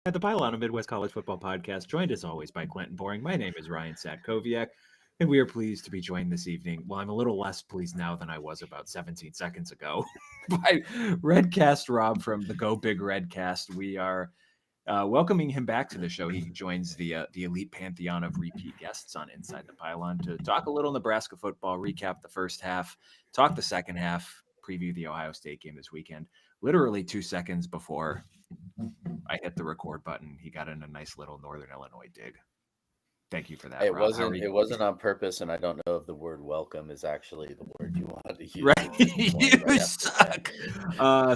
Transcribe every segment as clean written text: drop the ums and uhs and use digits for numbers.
At the Pylon, a Midwest College Football Podcast, joined as always by Quentin Boring. My name is Ryan Satkoviak, and we are pleased to be joined this evening. Well, I'm a little less pleased now than I was about 17 seconds ago by Redcast Rob from the Go Big Redcast. We are welcoming him back to the show. He joins the elite pantheon of repeat guests on Inside the Pylon to talk a little Nebraska football, recap the first half, talk the second half, preview the Ohio State game this weekend. Literally 2 seconds before I hit the record button, he got in a nice little Northern Illinois dig. Thank you for that. It Rob. It wasn't on purpose, and I don't know if the word "welcome" is actually the word you wanted to use. Right, you suck,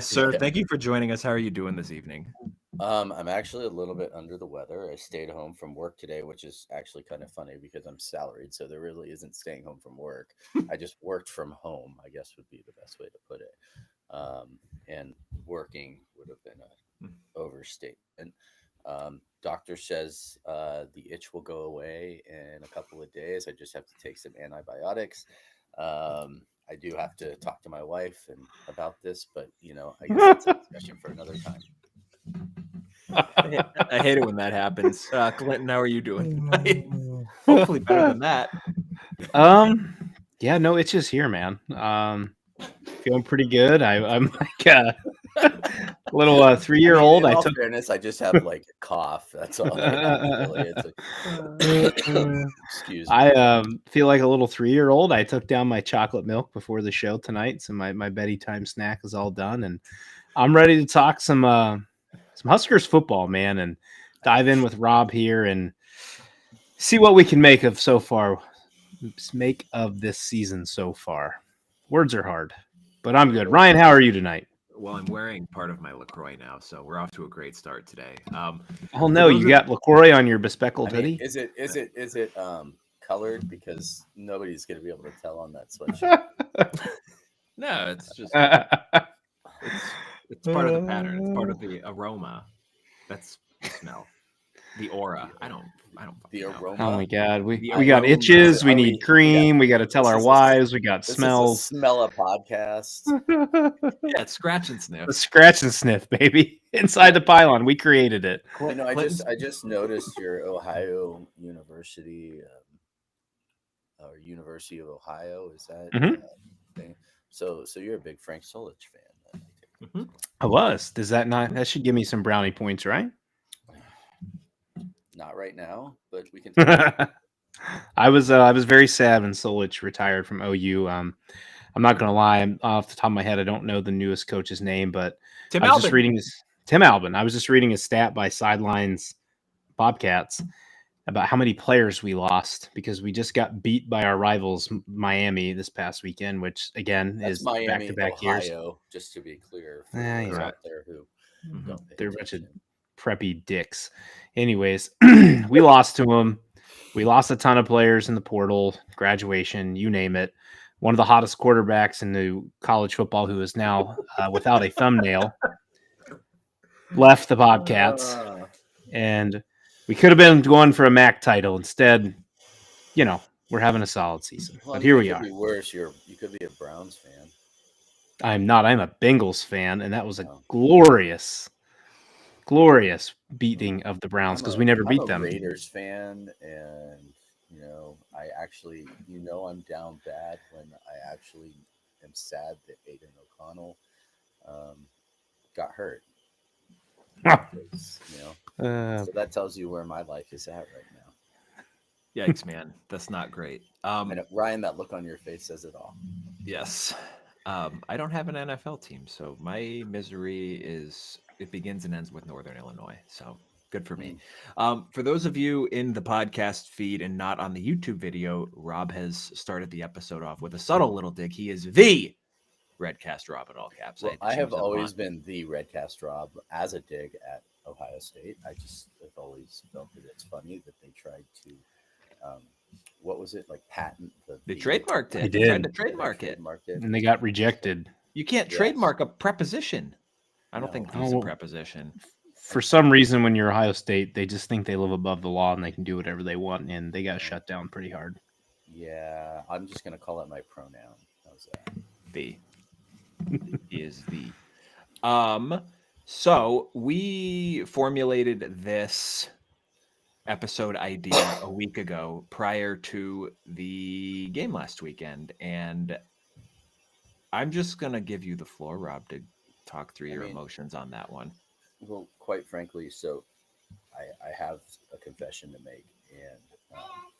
sir. Thank you for joining us. How are you doing this evening? I'm actually a little bit under the weather. I stayed home from work today, which is actually kind of funny because I'm salaried, so there really isn't staying home from work. I just worked from home, I guess would be the best way to put it. And working would have been an overstatement. Doctor says the itch will go away in a couple of days. I just have to take some antibiotics. I do have to talk to my wife about this, but I guess that's a discussion for another time. I hate it when that happens. Clinton, how are you doing? Hopefully better than that. Yeah, no itches here, man. Feeling pretty good. I'm like a little 3-year-old. In all fairness, I just have like a cough. That's all. Really. Excuse me. I feel like a little 3-year-old. I took down my chocolate milk before the show tonight, so my bedtime snack is all done, and I'm ready to talk some Huskers football, man, and dive in with Rob here and see what we can make of this season so far. Words are hard, but I'm good. Ryan, how are you tonight? Well, I'm wearing part of my LaCroix now, so we're off to a great start today. Oh no, you got LaCroix on your bespeckled hoodie? Is it colored? Because nobody's going to be able to tell on that sweatshirt. No, it's just it's part of the pattern. It's part of the aroma. That's the smell. The aura. I don't the aroma. Oh my god, we got itches. We need cream. We got to tell our wives. We got smells. Smell a podcast. Yeah, it's scratch and sniff. The scratch and sniff, baby. Inside the Pylon, we created it. I just noticed your Ohio University or University of Ohio. Is that thing? So you're a big Frank Solich fan. Then, I was. Does that not? That should give me some brownie points, right? Not right now, but we can. I was very sad when Solich retired from OU. I'm not gonna lie. Off the top of my head, I don't know the newest coach's name, but Tim Albin. I was just reading his stat by Sidelines Bobcats about how many players we lost because we just got beat by our rivals Miami this past weekend, which again is Miami, back-to-back Ohio, years. Just to be clear, for those out there who don't pay they're a attention. bunch of preppy dicks. Anyways, we lost to them. We lost a ton of players in the portal, graduation, you name it. One of the hottest quarterbacks in the college football, who is now without a thumbnail, left the Bobcats, and we could have been going for a MAC title. Instead, we're having a solid season. Well, but here we are. Be worse. You could be a Browns fan. I'm not. I'm a Bengals fan, and that was a glorious beating of the Browns because we never beat them. I'm a Raiders fan, and I actually, I'm down bad when I actually am sad that Aiden O'Connell got hurt. So that tells you where my life is at right now. Yikes, man, that's not great. And Ryan, that look on your face says it all. Yes, I don't have an NFL team, so my misery it begins and ends with Northern Illinois. So good for me. For those of you in the podcast feed and not on the YouTube video, Rob has started the episode off with a subtle little dig. He is the Redcast Rob in all caps. Well, I have always been the Redcast Rob as a dig at Ohio State. I just have always felt that it's funny that they tried to, what was it, like patent They trademarked it. They tried to trademark it. And they got rejected. You can't trademark a preposition. I don't think it's a preposition. For some reason, when you're Ohio State, they just think they live above the law and they can do whatever they want, and they got shut down pretty hard. Yeah, I'm just going to call it my pronoun. How's that? The. Is the. So we formulated this episode idea a week ago prior to the game last weekend, and I'm just gonna give you the floor, Rob, to talk through your emotions on that one. Well, quite frankly, so I have a confession to make, and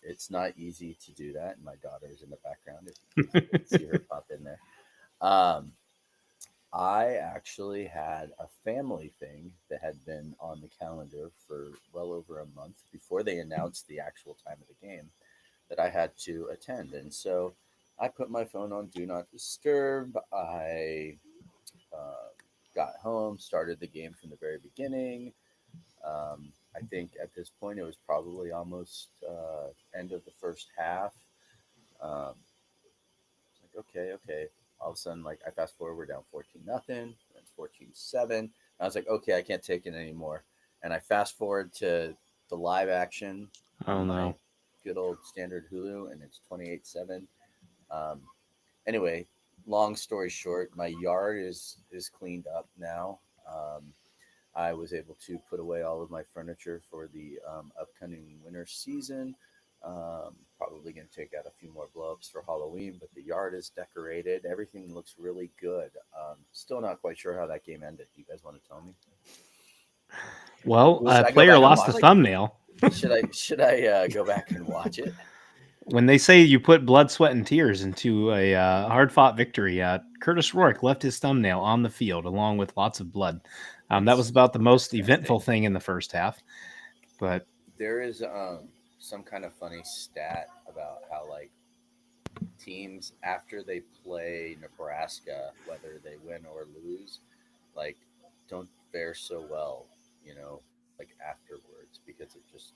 it's not easy to do that. And my daughter's in the background. If you can see her pop in there. I actually had a family thing that had been on the calendar for well over a month before they announced the actual time of the game that I had to attend. And so I put my phone on Do Not Disturb. I got home, started the game from the very beginning. I think at this point it was probably almost end of the first half. It's like, okay. All of a sudden, like I fast forward, we're down 14-0, then 14-7. I was like, okay, I can't take it anymore. And I fast forward to the live action on my good old standard Hulu, and it's 28-7. Anyway, long story short, my yard is cleaned up now. I was able to put away all of my furniture for the upcoming winter season. Probably going to take out a few more blow-ups for Halloween, but the yard is decorated. Everything looks really good. Still not quite sure how that game ended. Do you guys want to tell me? Well, a player lost the thumbnail. Should I go back and watch it? When they say you put blood, sweat, and tears into a hard-fought victory, Curtis Rourke left his thumbnail on the field along with lots of blood. That was about the most eventful thing in the first half. But there is some kind of funny stat about how like teams after they play Nebraska, whether they win or lose, like don't fare so well, like afterwards because of just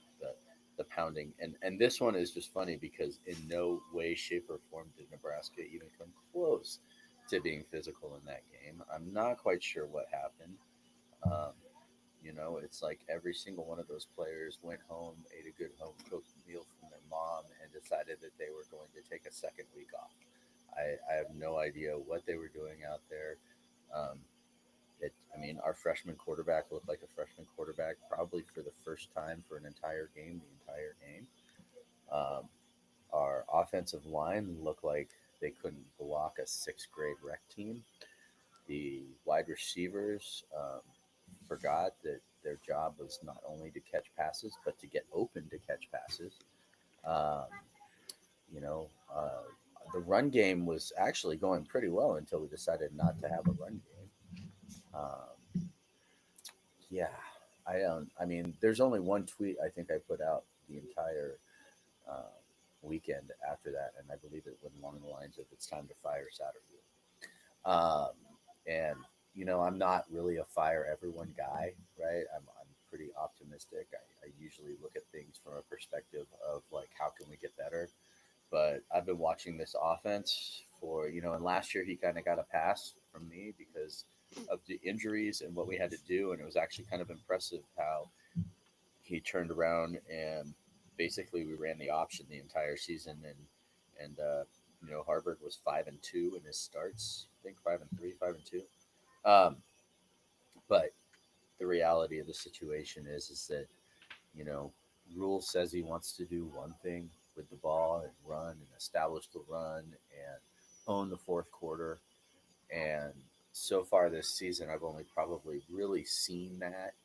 the pounding. And this one is just funny because in no way, shape, or form did Nebraska even come close to being physical in that game. I'm not quite sure what happened. It's like every single one of those players went home, ate a good home cooked meal from their mom, and decided that they were going to take a second week off. I have no idea what they were doing out there. Our freshman quarterback looked like a freshman quarterback probably for the first time for an entire game, Our offensive line looked like they couldn't block a sixth grade rec team. The wide receivers forgot that their job was not only to catch passes, but to get open to catch passes. The run game was actually going pretty well until we decided not to have a run game. There's only one tweet I think I put out the entire weekend after that, and I believe it went along the lines of "It's time to fire Satterfield." I'm not really a fire everyone guy, right? I'm pretty optimistic. I usually look at things from a perspective of like, how can we get better? But I've been watching this offense for, and last year he kind of got a pass from me because of the injuries and what we had to do. And it was actually kind of impressive how he turned around and basically we ran the option the entire season. And Harvard was 5-2 in his starts. I think 5-3, 5-2. But the reality of the situation is that, Rule says he wants to do one thing with the ball and run and establish the run and own the fourth quarter. And so far this season, I've only probably really seen that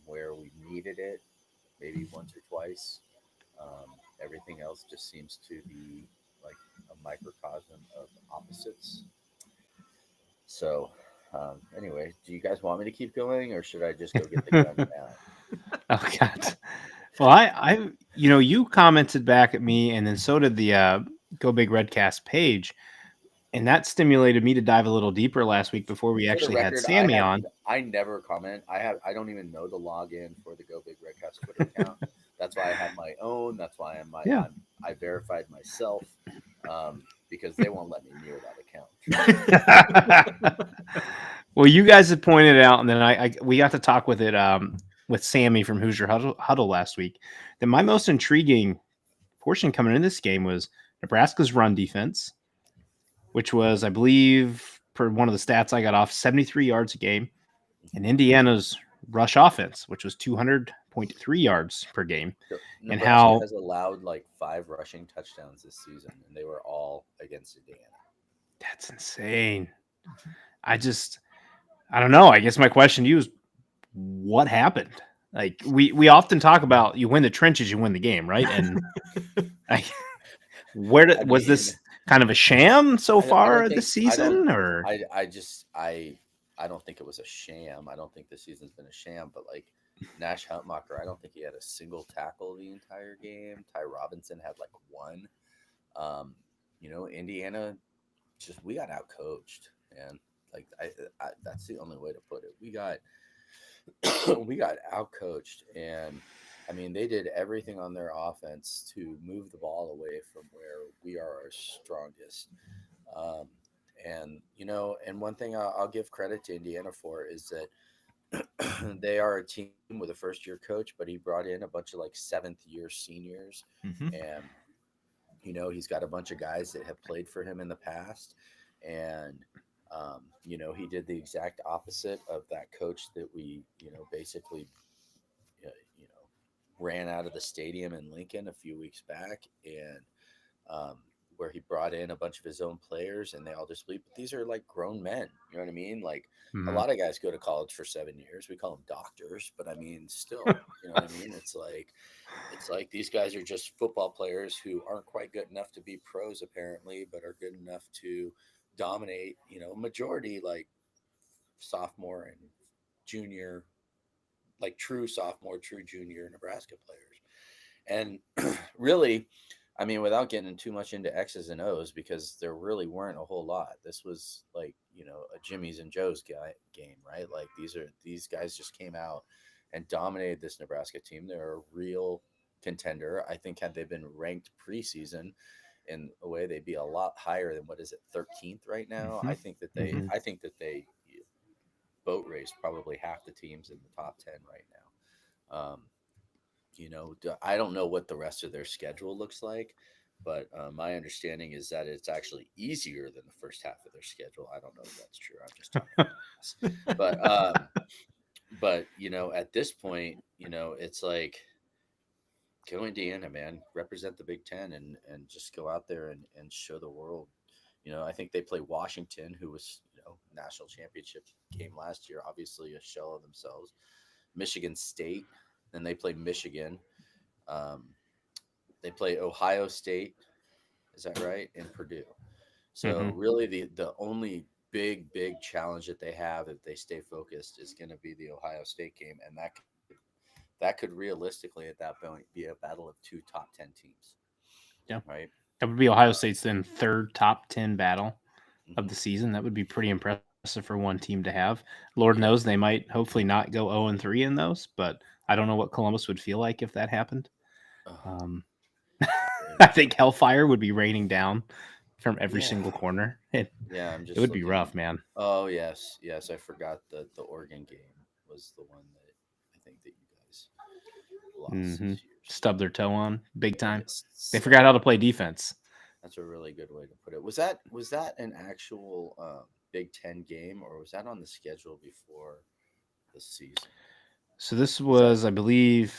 where we needed it, maybe once or twice. Everything else just seems to be like a microcosm of opposites. So, anyway, do you guys want me to keep going, or should I just go get the gun now? Oh God! Well, you commented back at me, and then so did the Go Big Redcast page, and that stimulated me to dive a little deeper last week before we actually had Sammy on. I never comment. I don't even know the login for the Go Big Redcast Twitter account. That's why I have my own. That's why I verified myself because they won't let me near that account. Well, you guys had pointed out, and then we got to talk with it with Sammy from Hoosier Huddle last week. That my most intriguing portion coming in this game was Nebraska's run defense, which was, I believe, per one of the stats I got off, 73 yards a game. and Indiana's rush offense, which was 200.3 yards per game. Nebraska how- has allowed like 5 rushing touchdowns this season, and they were all against Indiana. That's insane. I don't know. I guess my question to you is, what happened? Like we often talk about, you win the trenches, you win the game, right? And was this kind of a sham so far this season, or I don't think it was a sham. I don't think this season's been a sham, but like Nash Huntmacher, I don't think he had a single tackle the entire game. Ty Robinson had like 1. Indiana, we got outcoached, man. Like I that's the only way to put it. We got outcoached, and I mean, they did everything on their offense to move the ball away from where we are our strongest. And one thing I'll give credit to Indiana for is that they are a team with a first-year coach, but he brought in a bunch of like 7th-year seniors, and he's got a bunch of guys that have played for him in the past, and he did the exact opposite of that coach that we basically ran out of the stadium in Lincoln a few weeks back, and where he brought in a bunch of his own players, and they all just believe, but these are like grown men. You know what I mean? Like a lot of guys go to college for 7 years. We call them doctors, but I mean, still, you know what I mean? It's like these guys are just football players who aren't quite good enough to be pros apparently, but are good enough to dominate, majority like sophomore and junior, like true sophomore, true junior Nebraska players. And really, I mean, without getting too much into X's and O's, because there really weren't a whole lot. This was like, a Jimmy's and Joe's game, right? Like these guys just came out and dominated this Nebraska team. They're a real contender. I think had they been ranked preseason in a way, they'd be a lot higher than, 13th right now. I think that they boat raced probably half the teams in the top 10 right now. I don't know what the rest of their schedule looks like, but my understanding is that it's actually easier than the first half of their schedule. I don't know if that's true. I'm just talking about this. But at this point, it's like, go Indiana, man, represent the Big Ten and just go out there and show the world. I think they play Washington, who was, national championship game last year, obviously a shell of themselves. Michigan State, then they play Michigan. They play Ohio State. Is that right? And Purdue. So really the only big challenge that they have if they stay focused is going to be the Ohio State game. And that could realistically at that point be a battle of 2 top 10 teams. Yeah. Right. That would be Ohio State's then 3rd top 10 battle of the season. That would be pretty impressive for one team to have. Lord knows they might hopefully not go 0-3 in those, but I don't know what Columbus would feel like if that happened. I think hellfire would be raining down from every single corner. It would be rough, man. Oh yes, I forgot that the Oregon game was the one that I think that you guys lost. Stubbed their toe on big time. They forgot how to play defense. That's a really good way to put it. Was that an actual Big Ten game, or was that on the schedule before the season? So this was, I believe,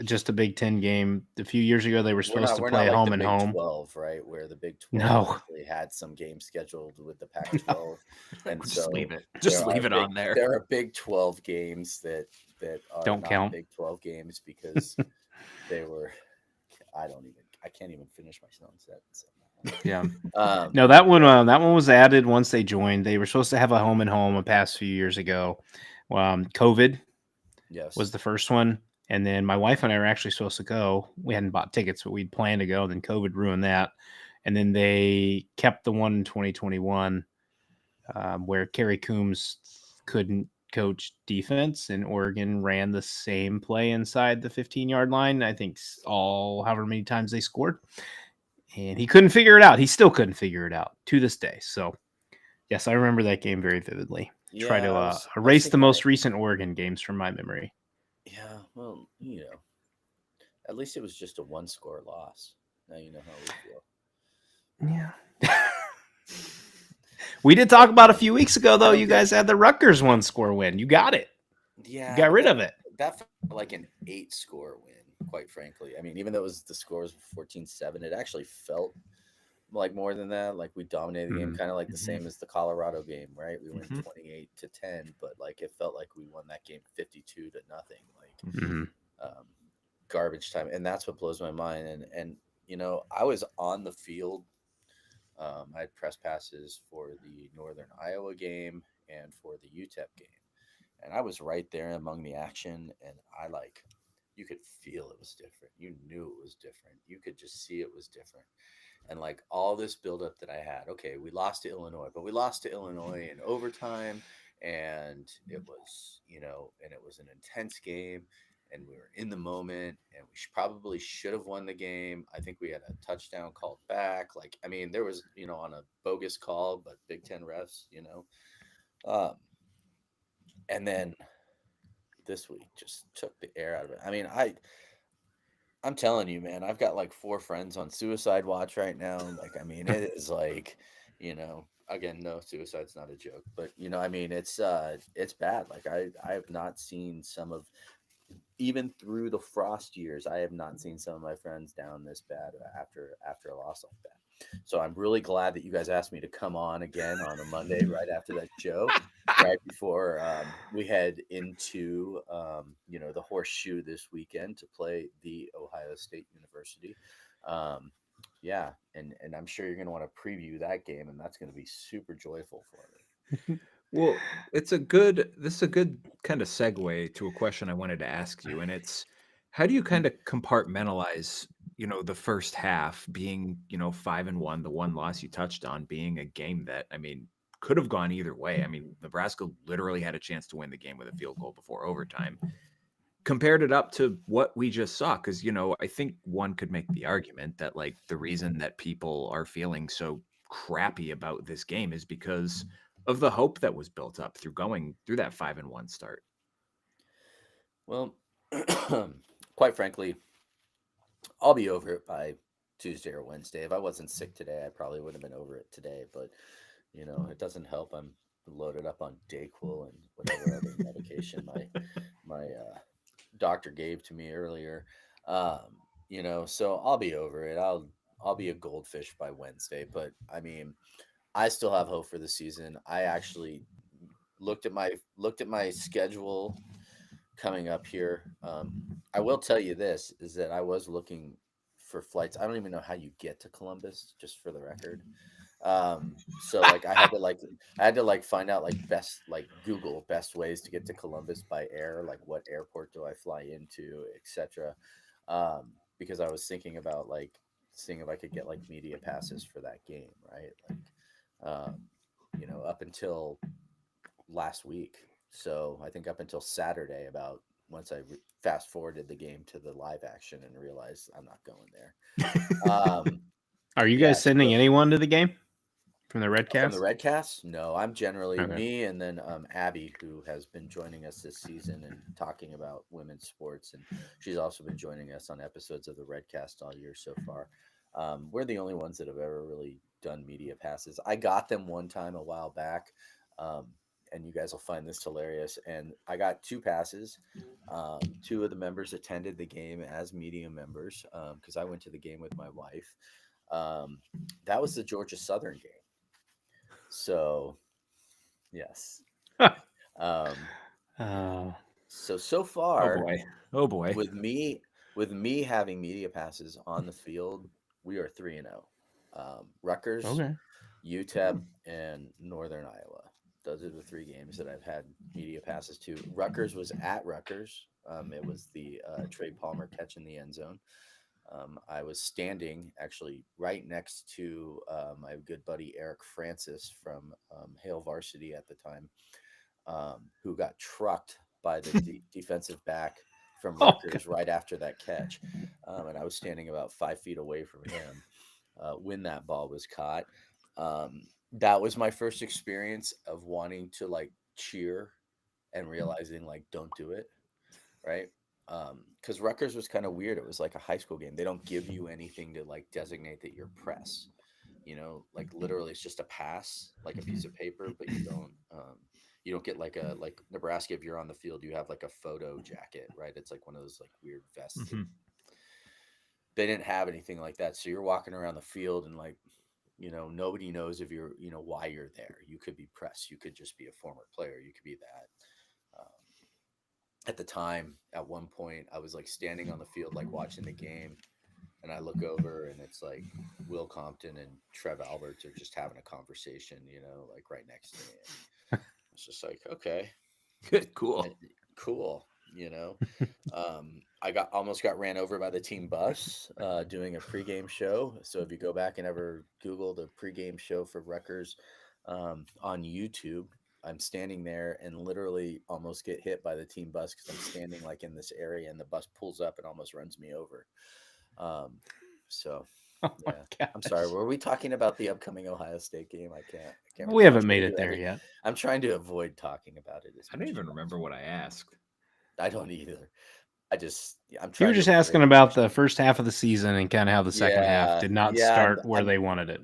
just a Big Ten game. A few years ago, they were supposed to play home and home. 12, right? Where the Big 12 actually had some games scheduled with the Pac-12, and just leave it. Just leave it on there. There are Big 12 games that are don't count. Big 12 games because they were. I can't even finish my sentence. Yeah. No, that one was added once they joined. They were supposed to have a home and home a past few years ago. COVID was the first one. And then my wife and I were actually supposed to go. We hadn't bought tickets, but we'd planned to go. Then COVID ruined that. And then they kept the one in 2021 where Kerry Coombs couldn't coach defense, and Oregon ran the same play inside the 15-yard line. I think however many times they scored. And he couldn't figure it out. He still couldn't figure it out to this day. So, yes, I remember that game very vividly. Try to erase the most recent Oregon games from my memory. Yeah, well, at least it was just a 1-score loss. Now you know how we feel. Yeah. We did talk about a few weeks ago, though. You guys had the Rutgers 1-score win. You got it. Yeah, got but rid of it. that felt like an 8-score win, quite frankly. I mean, even though the scores were 14-7, it actually felt like more than that. Like we dominated the game, Mhm. kind of like the same as the Colorado game, right? We win Mhm. 28-10, but like it felt like we won that game 52-0. Like Mhm. um, garbage time, and that's what blows my mind. And I was on the field. I had press passes for the Northern Iowa game and for the UTEP game, and I was right there among the action, and you could feel it was different. You knew it was different. You could just see it was different. And like all this buildup that I had, okay, we lost to Illinois, but we lost to Illinois in overtime, and it was, and it was an intense game, and we were in the moment, and we probably should have won the game. I think we had a touchdown called back. Like, I mean, there was, on a bogus call, but Big Ten refs. Um, and then this week just took the air out of it. I mean, I'm telling you, man, I've got like 4 friends on suicide watch right now. Like, I mean, it is like, again, no, suicide's not a joke, but I mean, it's bad. Like I have not seen even through the frost years, I have not seen some of my friends down this bad after a loss like that. So I'm really glad that you guys asked me to come on again on a Monday right after that show, right before we head into the horseshoe this weekend to play the Ohio State University. Um, yeah, and I'm sure you're going to want to preview that game, and that's going to be super joyful for me. Well, this is a good kind of segue to a question I wanted to ask you, and it's how do you kind of compartmentalize, the first half being, 5-1, the one loss you touched on being a game that, I mean, could have gone either way. I mean, Nebraska literally had a chance to win the game with a field goal before overtime. Compared it up to what we just saw, because I think one could make the argument that like the reason that people are feeling so crappy about this game is because of the hope that was built up through going through that 5-1 start. Well, quite frankly, I'll be over it by Tuesday or Wednesday. If I wasn't sick today, I probably would have been over it today. But it doesn't help. I'm loaded up on Dayquil and whatever other medication my doctor gave to me earlier. So I'll be over it. I'll be a goldfish by Wednesday. But I mean, I still have hope for the season. I actually looked at my schedule coming up here. I will tell you this is that I was looking for flights. I don't even know how you get to Columbus, just for the record. So like I had to find out like best like Google best ways to get to Columbus by air, like what airport do I fly into, etc. Because I was thinking about like seeing if I could get like media passes for that game, right? Like up until last week. So I think up until Saturday, about once I fast forwarded the game to the live action and realized I'm not going there. Are you Yeah, guys sending so anyone to the game from the from the Redcast? Redcast, no, I'm generally Okay. me and then Abby, who has been joining us this season and talking about women's sports, and she's also been joining us on episodes of the Redcast all year so far. We're the only ones that have ever really done media passes. I got them one time a while back, um, and you guys will find this hilarious. And I got 2 passes. 2 of the members attended the game as media members because I went to the game with my wife. Um, that was the Georgia Southern game. So, yes. Um, Oh, so Oh far boy. Oh boy. with me having media passes on the field, we are 3-0. Rutgers, okay. UTEP, and Northern Iowa. Those are the 3 games that I've had media passes to. Rutgers was at Rutgers. It was the Trey Palmer catch in the end zone. I was standing actually right next to my good buddy Eric Francis from Hale Varsity at the time, who got trucked by the defensive back from Oh, Rutgers right after that catch. And I was standing about 5 feet away from him when that ball was caught. That was my first experience of wanting to like cheer and realizing like, don't do it. Right. Because Rutgers was kind of weird. It was like a high school game. They don't give you anything to like designate that you're press. Like literally it's just a pass, like a piece of paper, but you You don't get like Nebraska. If you're on the field, you have like a photo jacket, right? It's like one of those like weird vests. Mhm. They didn't have anything like that. So you're walking around the field and like, nobody knows if you're, why you're there. You could be press. You could just be a former player. You could be that. At the time, at one point, I was like standing on the field, like watching the game, and I look over and it's like Will Compton and Trev Alberts are just having a conversation, like right next to me. And it's just like, okay, Good, cool. cool. I almost got ran over by the team bus doing a pregame show. So if you go back and ever Google the pregame show for Rutgers on YouTube, I'm standing there and literally almost get hit by the team bus because I'm standing like in this area and the bus pulls up and almost runs me over. So Oh my yeah, I'm sorry. gosh. Were we talking about the upcoming Ohio State game? I can't. We Remember. haven't made it there yet. I'm trying to avoid talking about it. I don't even remember what I asked. I don't either. I'm You trying were to just avoid asking about the first half of the season and kind of how the second half did not start where they wanted it.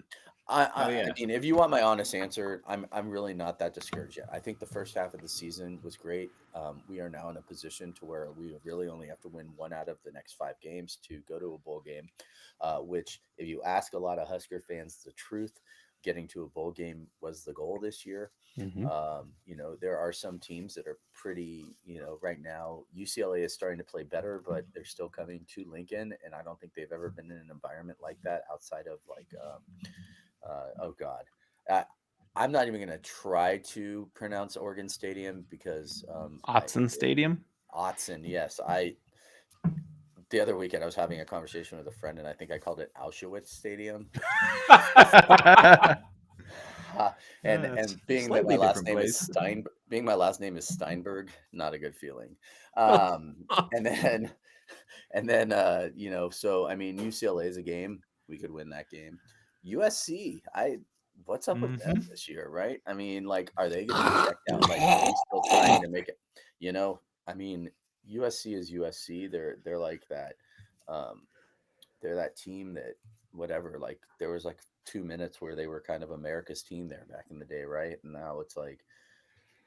I mean, if you want my honest answer, I'm really not that discouraged yet. I think the first half of the season was great. We are now in a position to where we really only have to win 1 out of the next 5 games to go to a bowl game, which if you ask a lot of Husker fans the truth, getting to a bowl game was the goal this year. Mhm. There are some teams that are pretty, right now UCLA is starting to play better, but they're still coming to Lincoln. And I don't think they've ever been in an environment like that outside of like, oh God, I'm not even going to try to pronounce Oregon Stadium because Autzen Stadium. Autzen, yes. The other weekend I was having a conversation with a friend and I think I called it Auschwitz Stadium. And being that my last name is Steinberg, not a good feeling. And then so I mean UCLA is a game, we could win that game. USC, what's up with them this year, right? I mean, like, are they going to be checked out? Like, are we still trying to make it? I mean, USC is USC. They're like that. They're that team that whatever. Like, there was like 2 minutes where they were kind of America's team there back in the day, right? And now it's like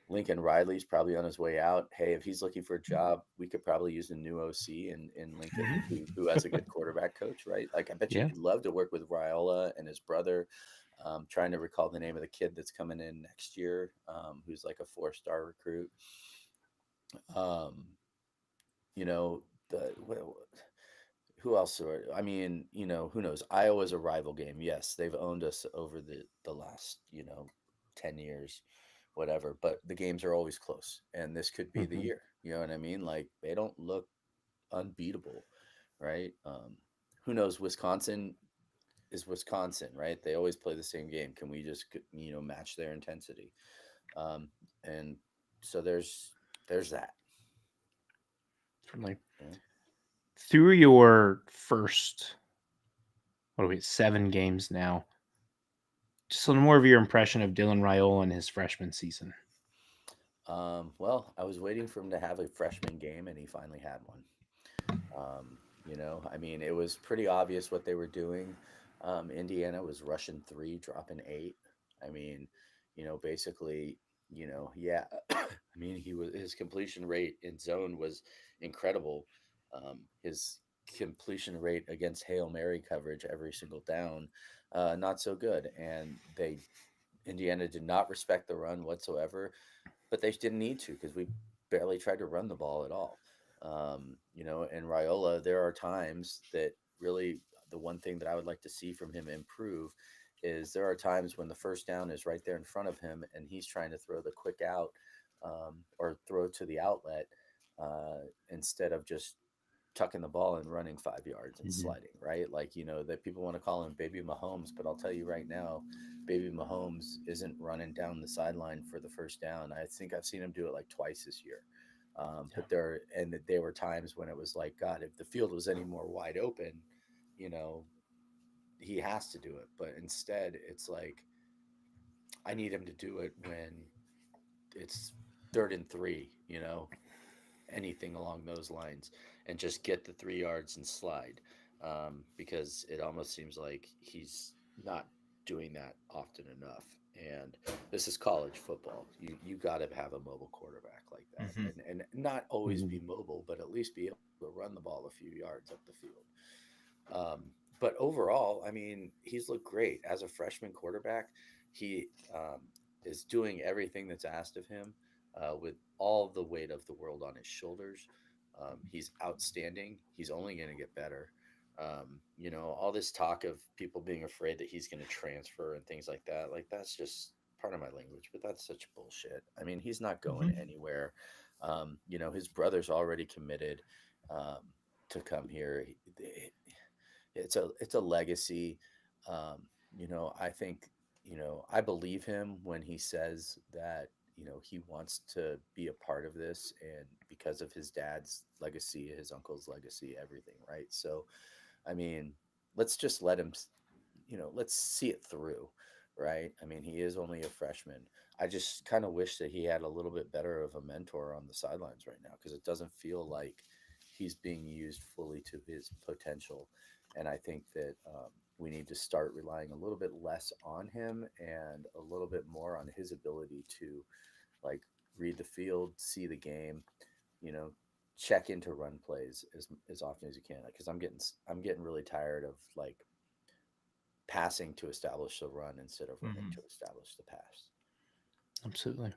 Lincoln Riley's probably on his way out. Hey, if he's looking for a job, we could probably use a new OC in Lincoln who has a good quarterback coach, right? Like I bet you he'd love to work with Raiola and his brother. Trying to recall the name of the kid that's coming in next year, who's like a 4-star recruit. Who else? I mean, who knows? Iowa's a rival game. Yes, they've owned us over the last 10 years. Whatever, but the games are always close, and this could be the year. You know what I mean? Like they don't look unbeatable, right? Who knows? Wisconsin is Wisconsin, right? They always play the same game. Can we just match their intensity? And so there's that. Certainly. Yeah. Through your first 7 games now, just a little more of your impression of Dylan Raiola in his freshman season. Well, I was waiting for him to have a freshman game, and he finally had one. I mean, it was pretty obvious what they were doing. Indiana was rushing 3, dropping 8. I mean, basically, yeah. I mean, his completion rate in zone was incredible. His completion rate against Hail Mary coverage every single down, not so good. And Indiana did not respect the run whatsoever, but they didn't need to because we barely tried to run the ball at all. And Raiola, there are times that really the one thing that I would like to see from him improve is there are times when the first down is right there in front of him and he's trying to throw the quick out or throw to the outlet instead of just tucking the ball and running 5 yards and sliding, right? Like, that people want to call him Baby Mahomes, but I'll tell you right now, Baby Mahomes isn't running down the sideline for the first down. I think I've seen him do it like twice this year. But there were times when it was like, God, if the field was any more wide open, he has to do it. But instead, it's like, I need him to do it when it's 3rd and 3, anything along those lines, and just get the 3 yards and slide. Because it almost seems like he's not doing that often enough. And this is college football. You got to have a mobile quarterback like that, Mhm. and not always Mhm. be mobile, but at least be able to run the ball a few yards up the field. But overall, I mean, he's looked great as a freshman quarterback. He is doing everything that's asked of him with all the weight of the world on his shoulders. He's outstanding. He's only going to get better. All this talk of people being afraid that he's going to transfer and things like that's just part of my language, but that's such bullshit. I mean, he's not going Mhm. anywhere. His brother's already committed to come here. It's a legacy. I think, I believe him when he says that, he wants to be a part of this, and because of his dad's legacy, his uncle's legacy, everything, right? So, I mean, let's just let him, let's see it through, right? I mean, he is only a freshman. I just kind of wish that he had a little bit better of a mentor on the sidelines right now, because it doesn't feel like he's being used fully to his potential. And I think that we need to start relying a little bit less on him and a little bit more on his ability to, like, read the field, see the game, you know, check into run plays as often as you can. Because I'm getting really tired of, like, passing to establish the run instead of running Mhm. to establish the pass. Absolutely. Was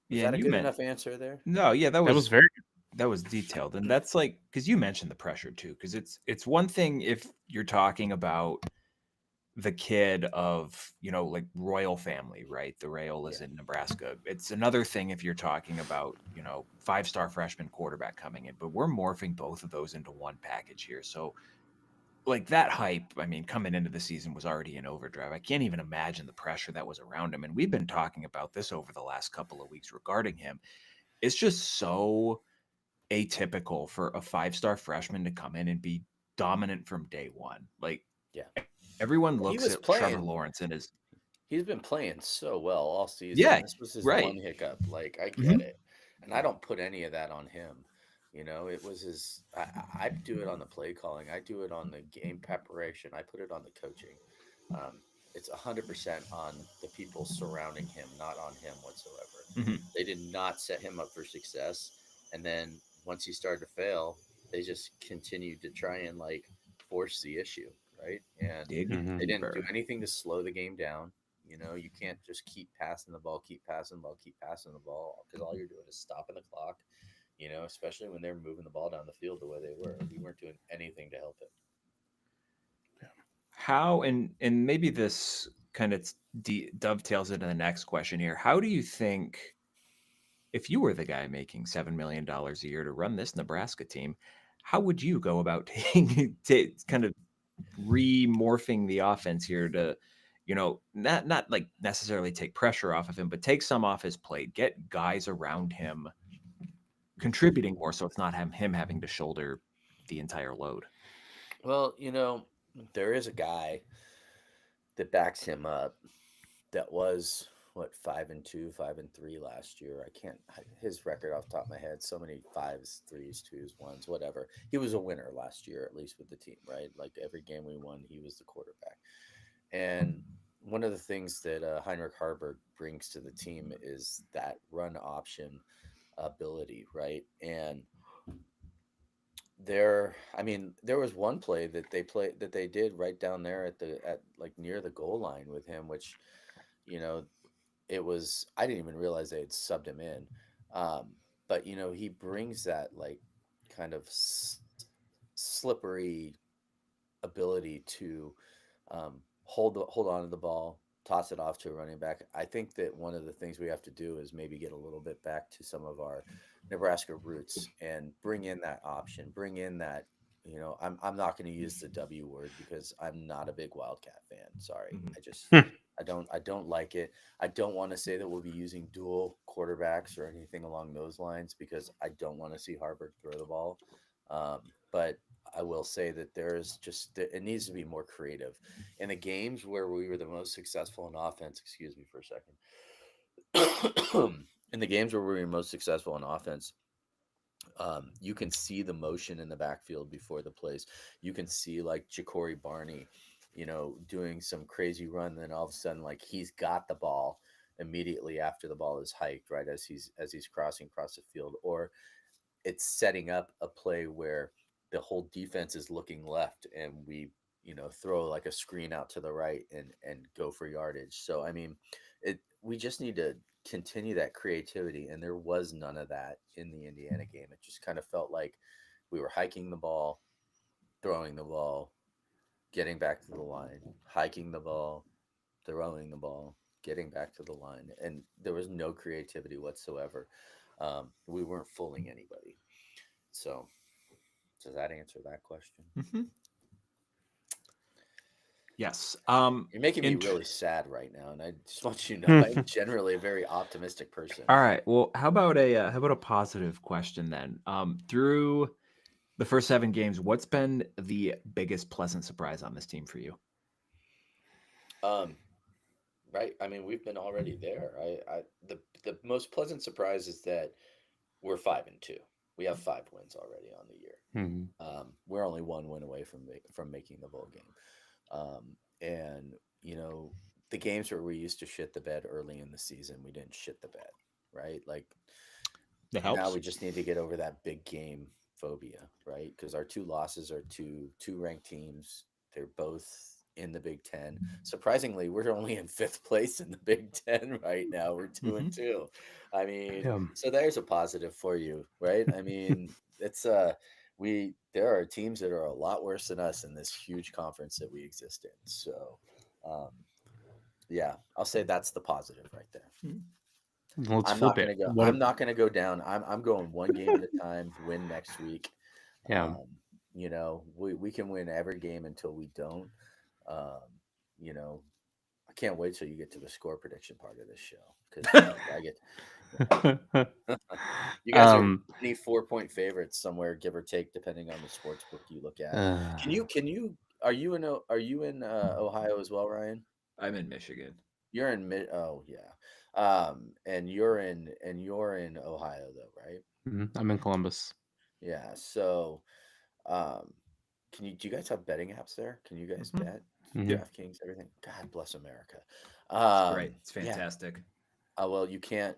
Yeah, that and a you good meant enough answer there? no, yeah, That was very that was detailed, and that's like because you mentioned the pressure too, because it's one thing if you're talking about the kid of like royal family, right? The Rayolas Yeah. in Nebraska. It's another thing if you're talking about 5-star freshman quarterback coming in, but we're morphing both of those into one package here. So like that hype, I mean, coming into the season was already in overdrive. I can't even imagine the pressure that was around him, and we've been talking about this over the last couple of weeks regarding him. It's just so atypical for a 5-star freshman to come in and be dominant from day one. Like Yeah. everyone Well, he looks was at Trevor playing. Lawrence and is He's been playing so well all season. yeah, This was his right. one hiccup. Like, I get Mhm. it, and I don't put any of that on him. It was his. I do it on the play calling. I do it on the game preparation. I put it on the coaching. Um, it's 100% on the people surrounding him, not on him whatsoever. Mhm. They did not set him up for success, and then once he started to fail, they just continued to try and, like, force the issue, right? And Dig they didn't do deeper. anything to slow the game down. You can't just keep passing the ball, keep passing the ball, keep passing the ball, because all you're doing is stopping the clock. Especially when they're moving the ball down the field the way they were. We weren't doing anything to help it. How and maybe this kind of dovetails into the next question here. How do you think if you were the guy making $7 million a year to run this Nebraska team, how would you go about taking kind of remorphing the offense here to, not like necessarily take pressure off of him, but take some off his plate, get guys around him contributing more, so it's not him having to shoulder the entire load. Well, there is a guy that backs him up that was, what, 5-2, 5-3 last year. I can't his record off the top of my head. So many fives, threes, twos, ones, whatever. He was a winner last year, at least with the team, right? Like every game we won, he was the quarterback. And one of the things that Heinrich Harburg brings to the team is that run option ability, right? And there was one play that they did right down there at like near the goal line with him, which, you know, it was, I didn't even realize they had subbed him in. But he brings that, like, kind of slippery ability to hold on to the ball, toss it off to a running back. I think that one of the things we have to do is maybe get a little bit back to some of our Nebraska roots and bring in that option, bring in that. I'm not going to use the W word because I'm not a big Wildcat fan. Sorry, Mhm. I don't like it. I don't want to say that we'll be using dual quarterbacks or anything along those lines because I don't want to see Harvard throw the ball. But I will say that it needs to be more creative. In the games where we were the most successful in offense, excuse me for a second. In the games where we were most successful in offense, you can see the motion in the backfield before the plays. You can see, like, Ja'Cory Barney, doing some crazy run. Then all of a sudden, like, he's got the ball. immediately after the ball is hiked, right as he's crossing across the field, or it's setting up a play where the whole defense is looking left and we throw like a screen out to the right and go for yardage. So I mean, we just need to continue that creativity, and there was none of that in the Indiana game. It just kind of felt like we were hiking the ball, throwing the ball, getting back to the line, hiking the ball, throwing the ball, getting back to the line, and there was no creativity whatsoever. We weren't fooling anybody. So does that answer that question? Mhm. Yes. You're making me int- really sad right now, and I just want you to know I'm generally a very optimistic person. All right. Well, how about a positive question then? Through the first 7 games, what's been the biggest pleasant surprise on this team for you? Right. I mean, we've been already there. The most pleasant surprise is that we're 5-2. We have 5 wins already on the year. We're only 1 win away from making the bowl game. And the games where we used to shit the bed early in the season, we didn't shit the bed, right? Like That now helps. we just need to get over that big game phobia, right? Because our 2 losses are two ranked teams. They're both in the Big Ten. Surprisingly, we're only in 5th place in the Big Ten right now. We're 2-2. I mean, so there's a positive for you, right? I mean, it's there are teams that are a lot worse than us in this huge conference that we exist in. So, yeah, I'll say that's the positive right there. Let's I'm flip not it. gonna go. What? I'm not gonna go down. I'm going 1 game at a time. Win next week. Yeah. We can win every game until we don't. Um, I can't wait till you get to the score prediction part of this show because I get. You guys are 4-point favorites somewhere, give or take, depending on the sports book you look at. Can you? Are you in Ohio as well, Ryan? I'm in Michigan. You're in mid. Oh yeah. And you're in Ohio though, right? I'm in Columbus. Yeah. So, um, do you guys have betting apps there? Can you guys bet? Yeah, DraftKings, everything. God bless America. it's great. It's Yeah. fantastic. Well, you can't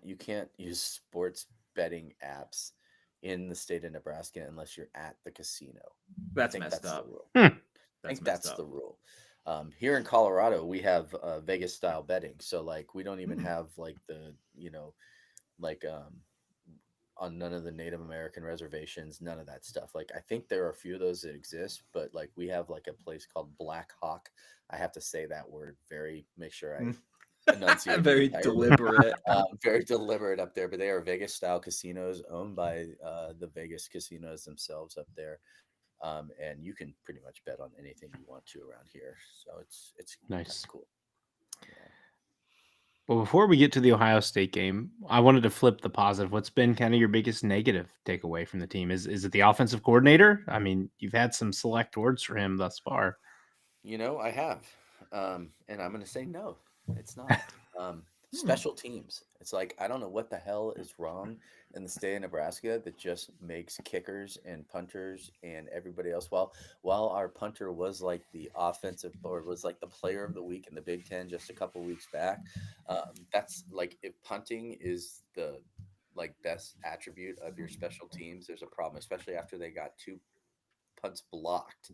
use sports betting apps in the state of Nebraska unless you're at the casino. That's messed up. The rule. That's I think that's the rule. Here in Colorado, we have Vegas style betting. So like we don't even have like the like on none of the Native American reservations, none of that stuff. Like I think there are a few of those that exist, but like we have like a place called Black Hawk. I have to say that word make sure I enunciate very deliberate. very deliberate up there. But they are Vegas style casinos owned by the Vegas casinos themselves up there. And you can pretty much bet on anything you want to around here. So it's Nice. cool. Yeah. Well, before we get to the Ohio State game, I wanted to flip the positive. What's been kind of your biggest negative takeaway from the team? Is it the offensive coordinator? I mean, you've had some select words for him thus far. I have. And I'm going to say no, it's not. Special teams. It's like, I don't know what the hell is wrong in the state of Nebraska that just makes kickers and punters and everybody else. While our punter was like the offensive or was like the player of the week in the Big Ten just a couple weeks back, that's like if punting is the like best attribute of your special teams, there's a problem, especially after they got 2 punts blocked.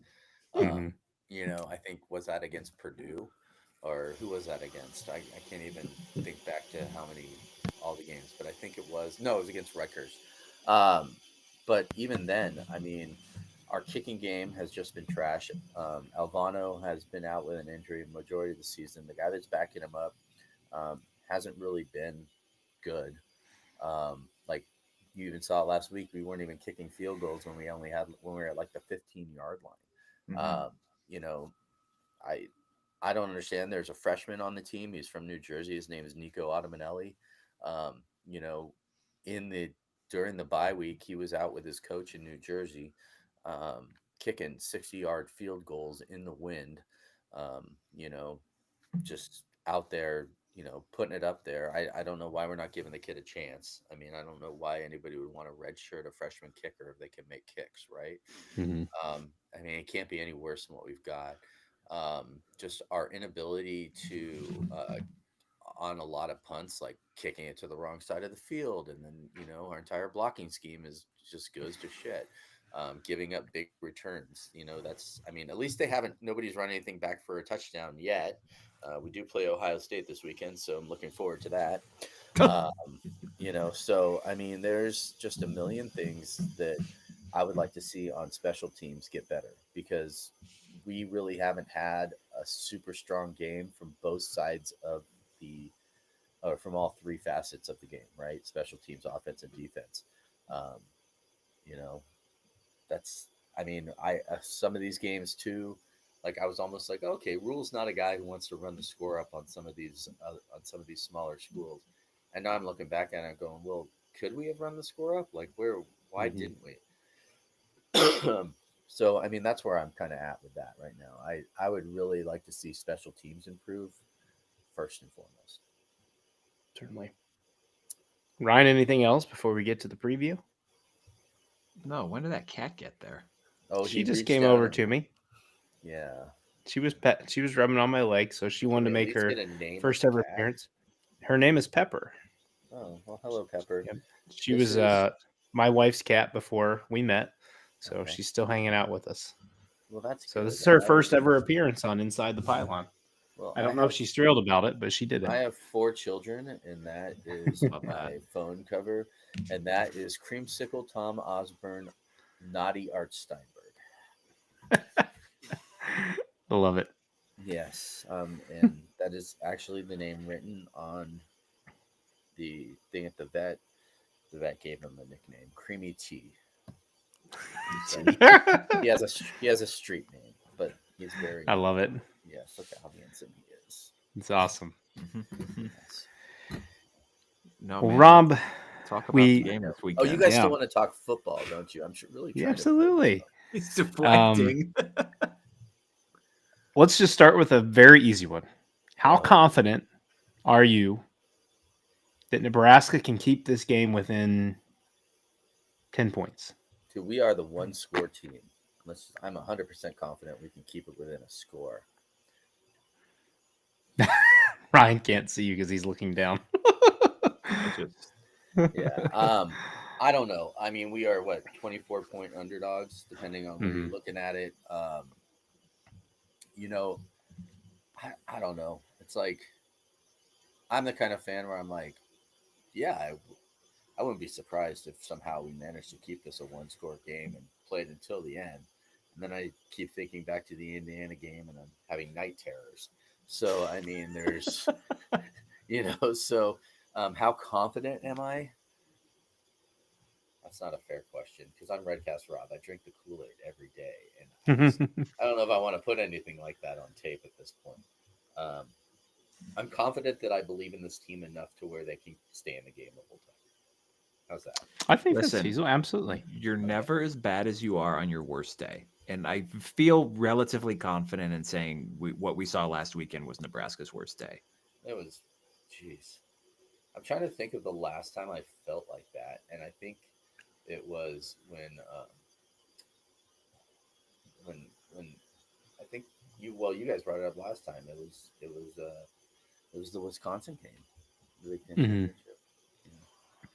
I think was that against Purdue or who was that against? I can't even think back to all the games, but I think it was against Rutgers. But even then, I mean, our kicking game has just been trash. Alvano has been out with an injury the majority of the season. The guy that's backing him up hasn't really been good. Like you even saw it last week, we weren't even kicking field goals when we were at like the 15-yard line. I don't understand. There's a freshman on the team. He's from New Jersey. His name is Nico Ottamanelli. Um, you know, during the bye week, he was out with his coach in New Jersey, kicking 60-yard field goals in the wind. Just out there, putting it up there. I don't know why we're not giving the kid a chance. I mean, I don't know why anybody would want to redshirt a freshman kicker if they can make kicks, right? I mean, it can't be any worse than what we've got. Just our inability to on a lot of punts, like kicking it to the wrong side of the field, and then our entire blocking scheme just goes to shit. Giving up big returns, at least nobody's run anything back for a touchdown yet. We do play Ohio State this weekend, so I'm looking forward to that. So there's just a million things that I would like to see on special teams get better, because we really haven't had a super strong game from both sides of from all three facets of the game, right? Special teams, offense, and defense. Um, you know, that's, some of these games too, like I was almost like, okay, Rule's not a guy who wants to run the score up on some of these smaller schools. And now I'm looking back at it and going, well, could we have run the score up? Like why didn't we? So, that's where I'm kind of at with that right now. I would really like to see special teams improve first and foremost. Certainly. Ryan, anything else before we get to the preview? No, when did that cat get there? Oh, she just came over to me. Yeah. She was rubbing on my leg, so she wanted to make her first ever appearance. Her name is Pepper. Oh, well, hello, Pepper. Yep. She was my wife's cat before we met, so she's still hanging out with us. Well, that's so. Good. This is her first ever appearance on Inside the Pylon. Well, I don't know if she's thrilled about it, but she did it. I have 4 children, and that is my phone cover, and that is Creamsicle Tom Osborne, Naughty Art Steinberg. I love it. Yes, and that is actually the name written on the thing at the vet. The vet gave him the nickname Creamy Tea. He has a street name, but he's very. I love it. Yes, look how handsome he is. It's awesome. Yes. No, well, Rob, talk about the game this weekend. Oh, you guys still want to talk football, don't you? I'm sure really. Yeah, absolutely. He's deflecting. Let's just start with a very easy one. How confident are you that Nebraska can keep this game within 10 points? Dude, we are the one-score team. I'm 100% confident we can keep it within a score. Ryan can't see you because he's looking down. Yeah. I don't know. We are 24-point underdogs, depending on where you're looking at it. I don't know. It's like I'm the kind of fan where I'm like, yeah, I wouldn't be surprised if somehow we managed to keep this a one-score game and play it until the end. And then I keep thinking back to the Indiana game, and I'm having night terrors. So, there's, how confident am I? That's not a fair question, because I'm Redcast Rob. I drink the Kool-Aid every day. And I don't know if I want to put anything like that on tape at this point. I'm confident that I believe in this team enough to where they can stay in the game the whole time. How's that? I think that's feasible. Absolutely. You're never as bad as you are on your worst day. And I feel relatively confident in saying what we saw last weekend was Nebraska's worst day. It was, jeez. I'm trying to think of the last time I felt like that. And I think it was when I think you guys brought it up last time. It was the Wisconsin game. The Big Ten Championship.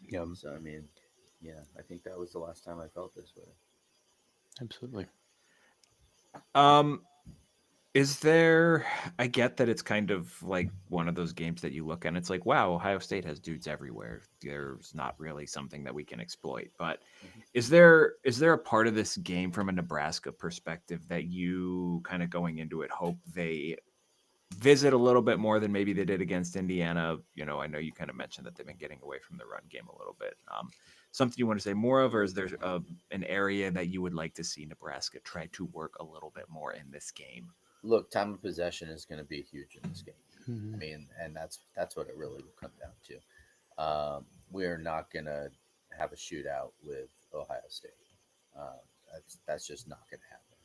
Yeah. So I think that was the last time I felt this way. Absolutely. Is there, I get that it's kind of like one of those games that you look at and it's like, wow, Ohio State has dudes everywhere. There's not really something that we can exploit. But is there a part of this game from a Nebraska perspective that you kind of going into it hope they visit a little bit more than maybe they did against Indiana? I know you kind of mentioned that they've been getting away from the run game a little bit. Something you want to say more of, or is there an area that you would like to see Nebraska try to work a little bit more in this game? Look, time of possession is going to be huge in this game. And that's what it really will come down to. We're not going to have a shootout with Ohio State. That's just not going to happen.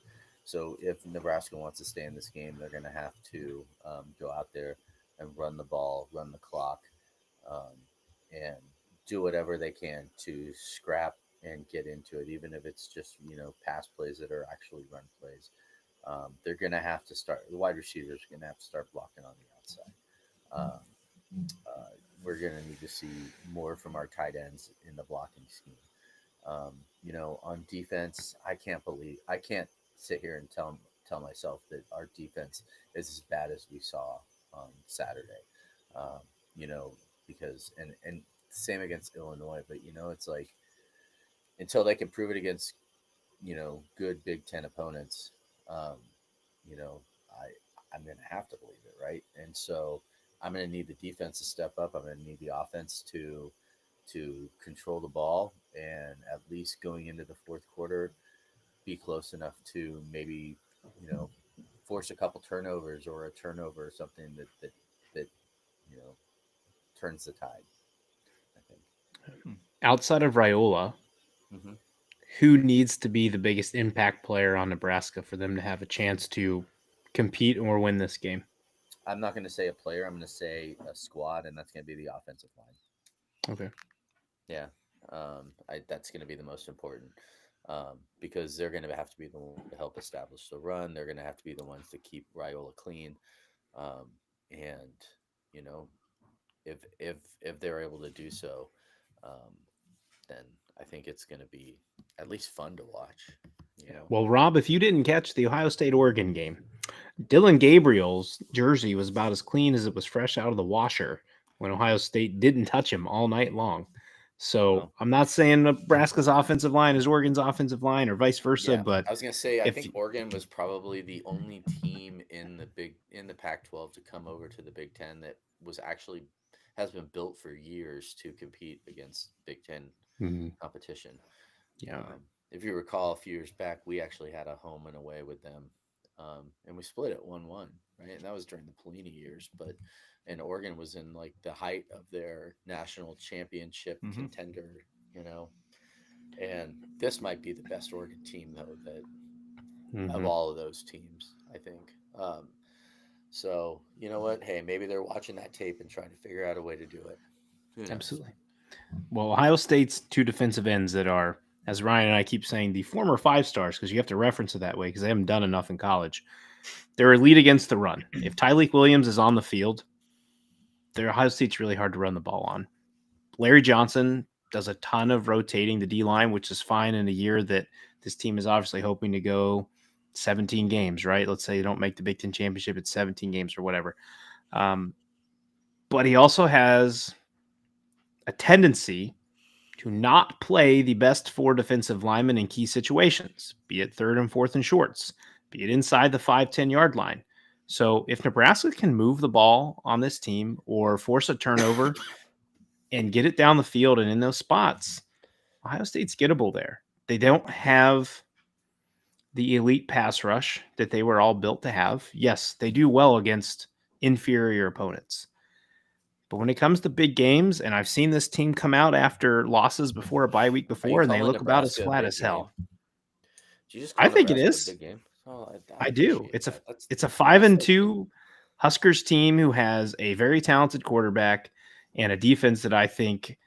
So if Nebraska wants to stay in this game, they're going to have to go out there and run the ball, run the clock, and do whatever they can to scrap and get into it, even if it's just, pass plays that are actually run plays. They're going to have to start. The wide receivers are going to have to start blocking on the outside. we're going to need to see more from our tight ends in the blocking scheme. On defense, I can't sit here and tell myself that our defense is as bad as we saw on Saturday. Um, you know, because and same against Illinois, but it's like until they can prove it against good Big Ten opponents, um, you know, I'm going to have to believe it, right? And so I'm going to need the defense to step up. I'm going to need the offense to control the ball, and at least going into the fourth quarter, be close enough to maybe force a couple turnovers or a turnover or something that you know turns the tide. I think. Outside of Raiola, Mm-hmm. who needs to be the biggest impact player on Nebraska for them to have a chance to compete or win this game? I'm not going to say a player. I'm going to say a squad, and that's going to be the offensive line. Okay. Yeah, that's going to be the most important because they're going to have to be the one to help establish the run. They're going to have to be the ones to keep Raiola clean, and you know, if they're able to do so, then I think it's going to be at least fun to watch. Well, Rob, if you didn't catch the Ohio State Oregon game, Dylan Gabriel's jersey was about as clean as it was fresh out of the washer when Ohio State didn't touch him all night long. So Well, I'm not saying Nebraska's offensive line is Oregon's offensive line or vice versa, yeah, but I was going to say I if think Oregon was probably the only team in the Pac-12 to come over to the Big Ten that was actually has been built for years to compete against Big Ten competition. yeah, If you recall, a few years back, we actually had a home and away with them, and we split it 1-1, right? And that was during the Pelini years, and Oregon was in like the height of their national championship contender, and this might be the best Oregon team though of all of those teams, I think. So you know what? Hey, maybe they're watching that tape and trying to figure out a way to do it. Who knows? absolutely. Well, Ohio State's two defensive ends that are, as Ryan and I keep saying, the former 5 stars, because you have to reference it that way because they haven't done enough in college. They're elite against the run. If Tyleik Williams is on the field, their Ohio State's really hard to run the ball on. Larry Johnson does a ton of rotating the D line, which is fine in a year that this team is obviously hoping to go 17 games, right? Let's say you don't make the Big Ten championship, it's 17 games or whatever. But he also has a tendency to not play the best 4 defensive linemen in key situations, be it third and fourth and shorts, be it inside the 5-10 yard line. So if Nebraska can move the ball on this team or force a turnover and get it down the field and in those spots, Ohio State's gettable there. They don't have the elite pass rush that they were all built to have. Yes, they do well against inferior opponents. But when it comes to big games, and I've seen this team come out after losses before a bye week before, and they look about as flat as hell. Did you just I call think it Nebraska is. a big game? Oh, I do. appreciate It's that. a 5-2 Huskers team who has a very talented quarterback and a defense that I think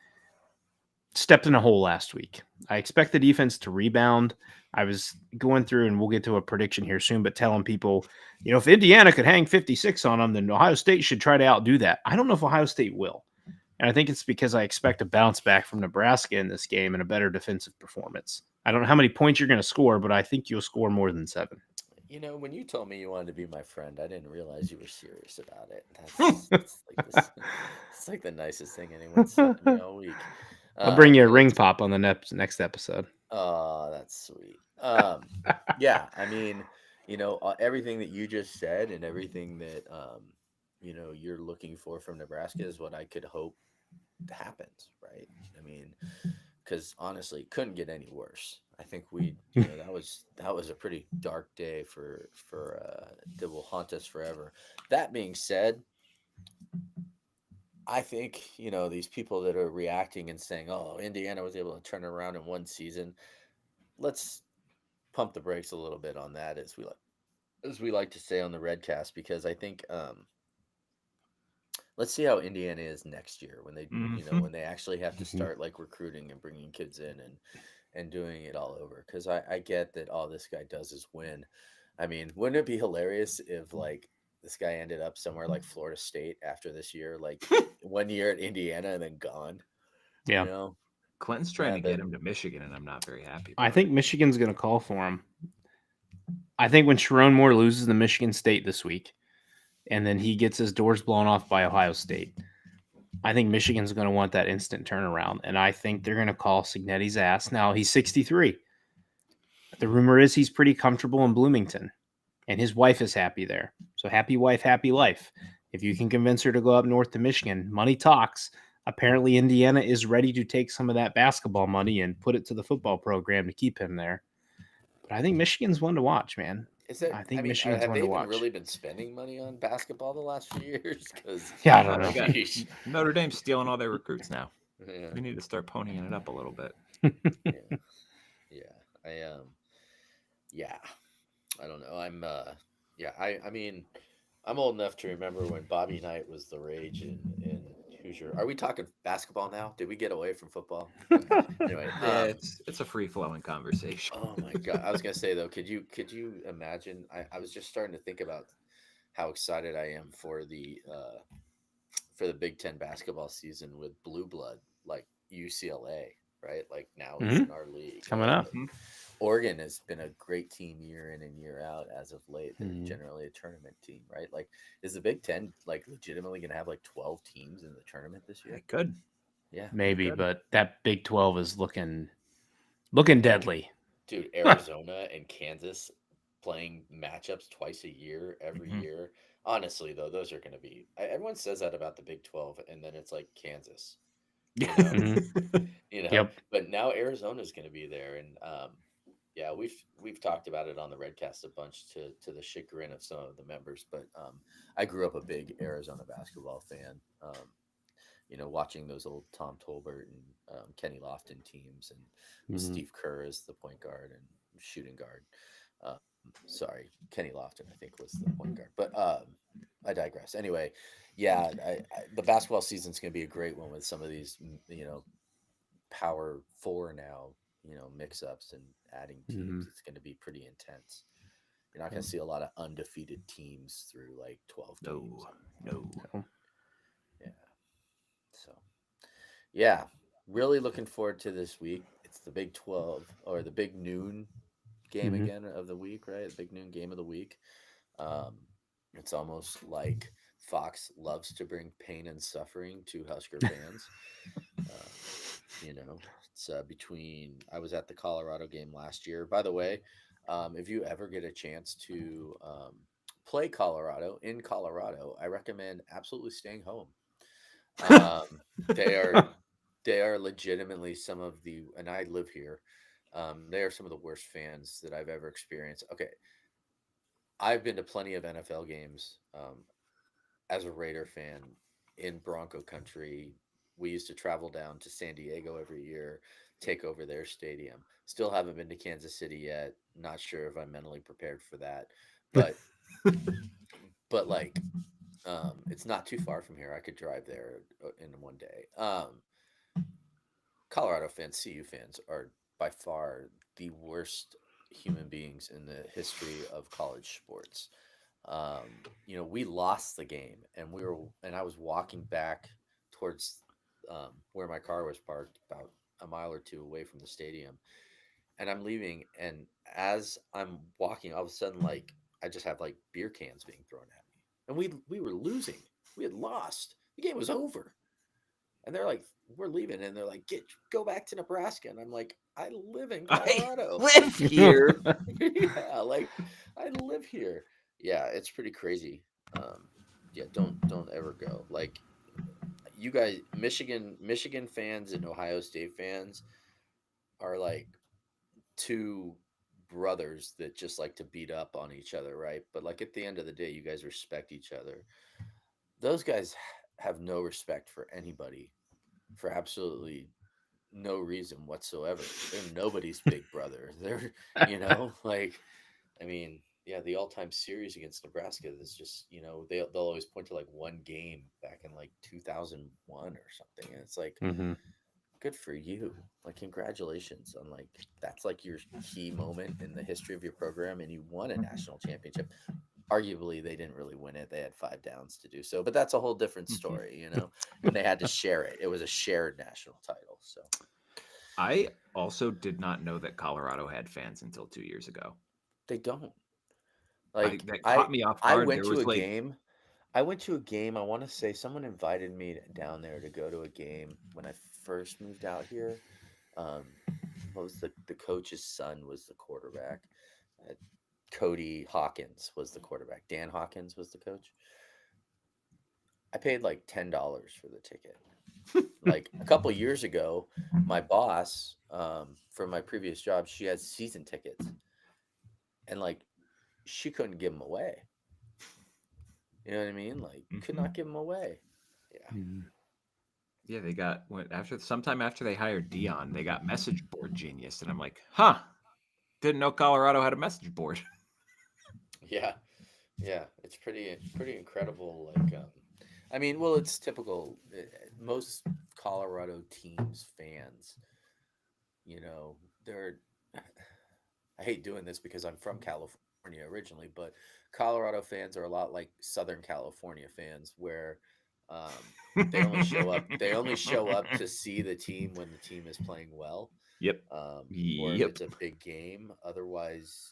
stepped in a hole last week. I expect the defense to rebound. I was going through, and we'll get to a prediction here soon, but telling people, if Indiana could hang 56 on them, then Ohio State should try to outdo that. I don't know if Ohio State will. And I think it's because I expect a bounce back from Nebraska in this game and a better defensive performance. I don't know how many points you're going to score, but I think you'll score more than 7. When you told me you wanted to be my friend, I didn't realize you were serious about it. It's like the nicest thing anyone said to me all week. I'll bring you a ring pop on the next episode. Oh, that's sweet. Yeah, I mean, everything that you just said and everything that you're looking for from Nebraska is what I could hope happens, right? I mean, because honestly, it couldn't get any worse. I think that was a pretty dark day for that will haunt us forever. That being said, I think these people that are reacting and saying, "Oh, Indiana was able to turn it around in one season," let's pump the brakes a little bit on that, as we like to say on the Redcast, because I think let's see how Indiana is next year when they when they actually have to start like recruiting and bringing kids in and doing it all over. Because I get that all this guy does is win. I mean, wouldn't it be hilarious if like this guy ended up somewhere like Florida State after this year, like 1 year at Indiana and then gone. Yeah. You know, Clinton's trying to get him to Michigan, and I'm not very happy. I think Michigan's going to call for him. I think when Sharon Moore loses to Michigan State this week, and then he gets his doors blown off by Ohio State, I think Michigan's going to want that instant turnaround, and I think they're going to call Signetti's ass. Now, he's 63. The rumor is he's pretty comfortable in Bloomington, and his wife is happy there. So happy wife, happy life. If you can convince her to go up north to Michigan, money talks. Apparently, Indiana is ready to take some of that basketball money and put it to the football program to keep him there. But I think Michigan's one to watch, man. I think Michigan's have one they to even watch. really been spending money on basketball the last few years? Because Yeah, I don't know. Notre Dame's stealing all their recruits now. Yeah. We need to start ponying it up a little bit. Yeah. I don't know. I mean, I'm old enough to remember when Bobby Knight was the rage in Hoosier. Are we talking basketball now? Did we get away from football? Anyway, Yeah, it's a free flowing conversation. Oh my god! I was gonna say though, could you imagine? I was just starting to think about how excited I am for the Big Ten basketball season with blue blood like UCLA, right? Like now it's in our league. It's coming up. Oregon has been a great team year in and year out as of late. They're generally a tournament team, right? Like, is the Big Ten like legitimately going to have like 12 teams in the tournament this year? It could. Yeah, maybe, but that Big 12 is looking deadly. Dude, Arizona and Kansas playing matchups twice a year, every year. Honestly, though, those are going to be. Everyone says that about the Big 12, and then it's like Kansas. Yep. But now Arizona is going to be there, and yeah, we've talked about it on the Redcast a bunch to the chagrin of some of the members. But I grew up a big Arizona basketball fan. Watching those old Tom Tolbert and Kenny Lofton teams, and Steve Kerr as the point guard and shooting guard. Sorry, Kenny Lofton, I think, was the point guard. But I digress. Anyway, yeah, the basketball season's going to be a great one with some of these, Power Four now, mix-ups and adding teams. It's going to be pretty intense. You're not going to see a lot of undefeated teams through like 12 games. No. Yeah. So, yeah, really looking forward to this week. It's the Big 12 or the Big Noon game again of the week, right? The Big Noon game of the week. It's almost like Fox loves to bring pain and suffering to Husker fans. It's between. I was at the Colorado game last year. By the way, if you ever get a chance to play Colorado in Colorado, I recommend absolutely staying home. They are legitimately some of the, and I live here. They are some of the worst fans that I've ever experienced. Okay, I've been to plenty of NFL games as a Raider fan in Bronco country. We used to travel down to San Diego every year, take over their stadium. Still haven't been to Kansas City yet. Not sure if I'm mentally prepared for that, but like, it's not too far from here. I could drive there in one day. Colorado fans, CU fans are by far the worst human beings in the history of college sports. We lost the game, and I was walking back towards where my car was parked, about a mile or two away from the stadium, and I'm leaving. And as I'm walking, all of a sudden, like, I just have like beer cans being thrown at me, and we were losing. We had lost. The game was over. And they're like, we're leaving. And they're like, go back to Nebraska. And I'm like, I live in Colorado. I live here. Yeah, like, I live here. Yeah, it's pretty crazy. Yeah, don't ever go. Like, you guys, Michigan fans and Ohio State fans are like two brothers that just like to beat up on each other, right? But like at the end of the day, you guys respect each other. Those guys have no respect for anybody for absolutely no reason whatsoever. They're nobody's big brother. They're, like, I mean, yeah, the all-time series against Nebraska is just, they'll always point to like one game back in like 2001 or something. And it's like, good for you. Like, congratulations on that's like your key moment in the history of your program, and you won a national championship. arguably they didn't really win it. They had 5 downs to do so, but that's a whole different story, and they had to share it. It was a shared national title. So I also did not know that Colorado had fans until 2 years ago. they don't. That caught me off I guard. went There to was a game. I went to a game. I want to say someone invited me down there to go to a game when I first moved out here. What was the coach's son was the quarterback. Uh, Cody Hawkins was the quarterback. Dan Hawkins was the coach. I paid like $10 for the ticket. Like a couple years ago, my boss from my previous job, she has season tickets, and like she couldn't give them away. You know what I mean? Like could not give them away. Yeah. Yeah, they got sometime after they hired Dion, they got message board genius, and I'm like, huh, didn't know Colorado had a message board. Yeah. Yeah, it's pretty incredible. Like, I mean, well, it's typical. Most Colorado teams fans, they're. I hate doing this because I'm from California originally, but Colorado fans are a lot like Southern California fans, where they only show up. They only show up to see the team when the team is playing well. Yep. Or if it's a big game. Otherwise,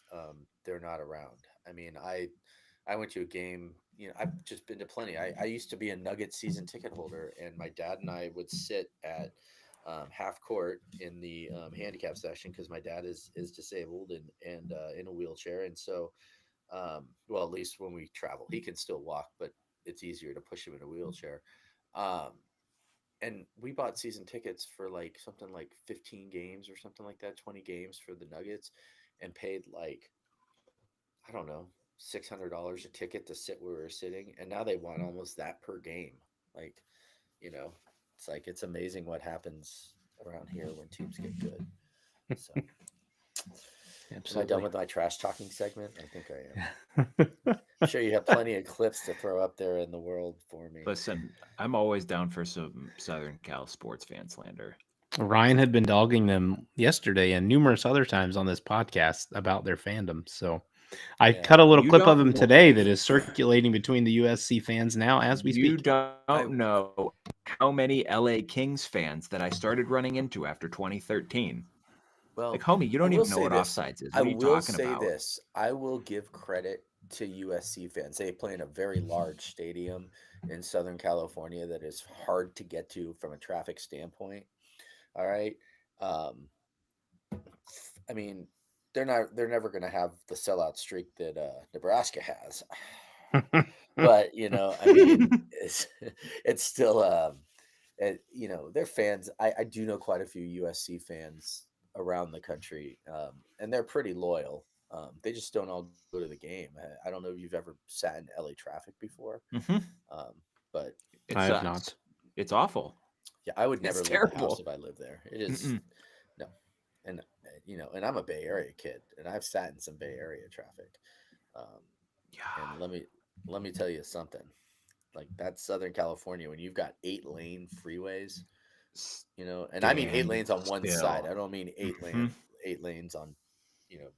they're not around. I mean, I went to a game. I've just been to plenty. I used to be a Nuggets season ticket holder, and my dad and I would sit at half court in the handicap section because my dad is disabled and in a wheelchair, and so well, at least when we travel, he can still walk, but it's easier to push him in a wheelchair. Um, and we bought season tickets for like something like 15 games or something like that, 20 games for the Nuggets, and paid like, I don't know, $600 a ticket to sit where we were sitting. And now they want almost that per game. Like, it's like, it's amazing what happens around here when teams get good. So, am I done with my trash talking segment? I think I am. I'm sure you have plenty of clips to throw up there in the world for me. Listen, I'm always down for some Southern Cal sports fan slander. Ryan had been dogging them yesterday and numerous other times on this podcast about their fandom. So I cut a little clip of him today that is circulating between the USC fans now as we speak. You don't know how many LA Kings fans that I started running into after 2013. Well, like, homie, you don't even know what offsides is. What are you talking about? This. I will give credit to USC fans. They play in a very large stadium in Southern California that is hard to get to from a traffic standpoint. All right. I mean, they're never going to have the sellout streak that Nebraska has. But, I mean, it's still, they're fans. I do know quite a few USC fans around the country, and they're pretty loyal. They just don't all go to the game. I don't know if you've ever sat in LA traffic before, but I have not. It's awful. Yeah, I would never leave the house if I lived there. It is no, and and I'm a Bay Area kid, and I've sat in some Bay Area traffic. And let me tell you something. Like that's Southern California when you've got 8-lane freeways, and I mean 8 lanes on one side. I don't mean 8 lanes on,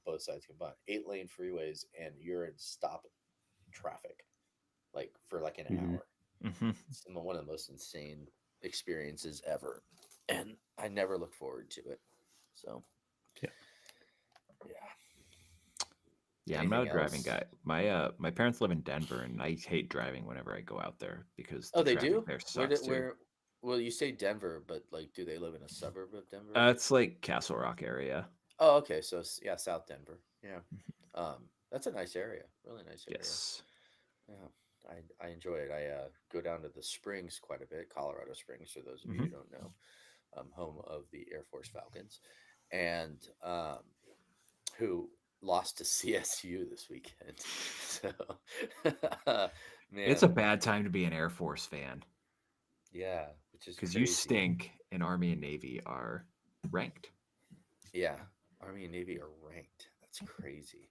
both sides combined. 8-lane freeways, and you're in stop traffic, like for like an hour. It's one of the most insane experiences ever, and I never look forward to it. So, yeah, I'm not a driving guy. My parents live in Denver, and I hate driving whenever I go out there because they do. There sucks where? Well, you say Denver, but like, do they live in a suburb of Denver? It's like Castle Rock area. Oh, okay. So yeah, South Denver. Yeah, that's a nice area. Really nice area. Yes. Yeah, I enjoy it. I go down to the Springs quite a bit, Colorado Springs, for those of you who don't know, home of the Air Force Falcons, and who lost to CSU this weekend. So, man, it's a bad time to be an Air Force fan. Yeah, which is because you stink, and Army and Navy are ranked. Yeah, Army and Navy are ranked. That's crazy.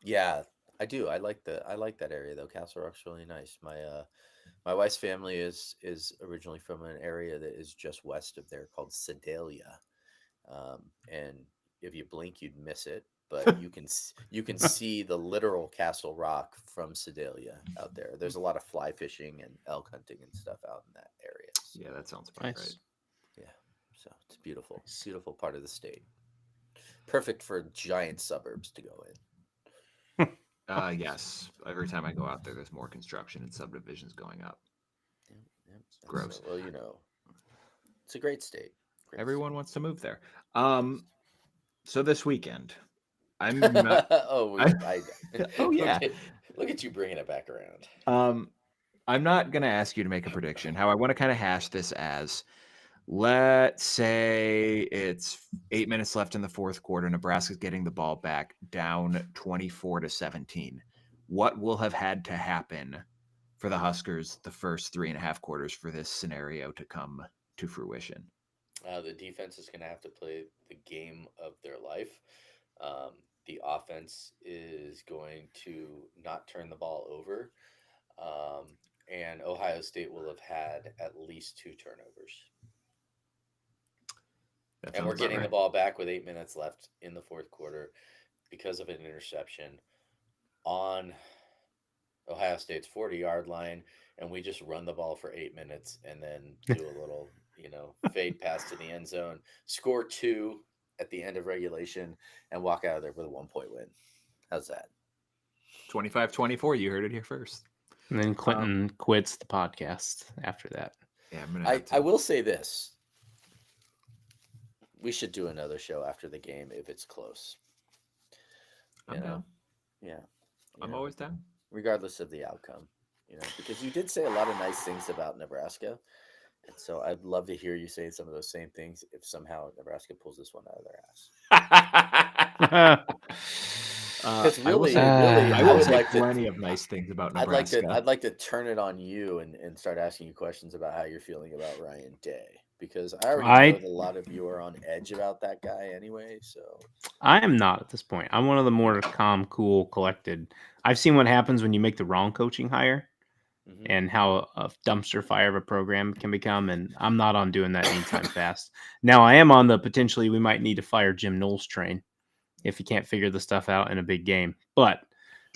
Yeah, I do. I like that area though. Castle Rock's really nice. My wife's family is originally from an area that is just west of there called Sedalia. And if you blink, you'd miss it. but you can see the literal Castle Rock from Sedalia out there. There's a lot of fly fishing and elk hunting and stuff out in that area. So, Yeah, that sounds about Nice. right. yeah, so it's beautiful, beautiful part of the state. Perfect for giant suburbs to go in. Yes. Every time I go out there, there's more construction and subdivisions going up. Yep. Gross. So, well, it's a great state. Everyone wants to move there. So this weekend, I'm not. Oh Yeah. Look at you bringing it back around. I'm not gonna ask you to make a prediction. How I want to kind of hash this as, let's say it's 8 minutes left in the fourth quarter. Nebraska's getting the ball back, down 24-17. What will have had to happen for the Huskers the first 3.5 quarters for this scenario to come to fruition? The defense is going to have to play the game of their life. The offense is going to not turn the ball over. And Ohio State will have had at least 2 turnovers. And we're getting the ball back with 8 minutes left in the fourth quarter because of an interception on Ohio State's 40-yard line. And we just run the ball for 8 minutes and then do a little, fade pass to the end zone, score 2 at the end of regulation, and walk out of there with a 1-point win. How's that? 25-24. You heard it here first. And then Clinton quits the podcast after that. Yeah, I will say this. We should do another show after the game if it's close. I'm down. Yeah. I'm always down. Regardless of the outcome, because you did say a lot of nice things about Nebraska. And so I'd love to hear you say some of those same things if somehow Nebraska pulls this one out of their ass. Because really, I would say plenty of nice things about Nebraska. I'd like to turn it on you and start asking you questions about how you're feeling about Ryan Day. Because I already know that a lot of you are on edge about that guy anyway. So I am not at this point. I'm one of the more calm, cool, collected. I've seen what happens when you make the wrong coaching hire and how a dumpster fire of a program can become. And I'm not on doing that anytime fast. Now I am on the potentially we might need to fire Jim Knowles train if he can't figure the stuff out in a big game, but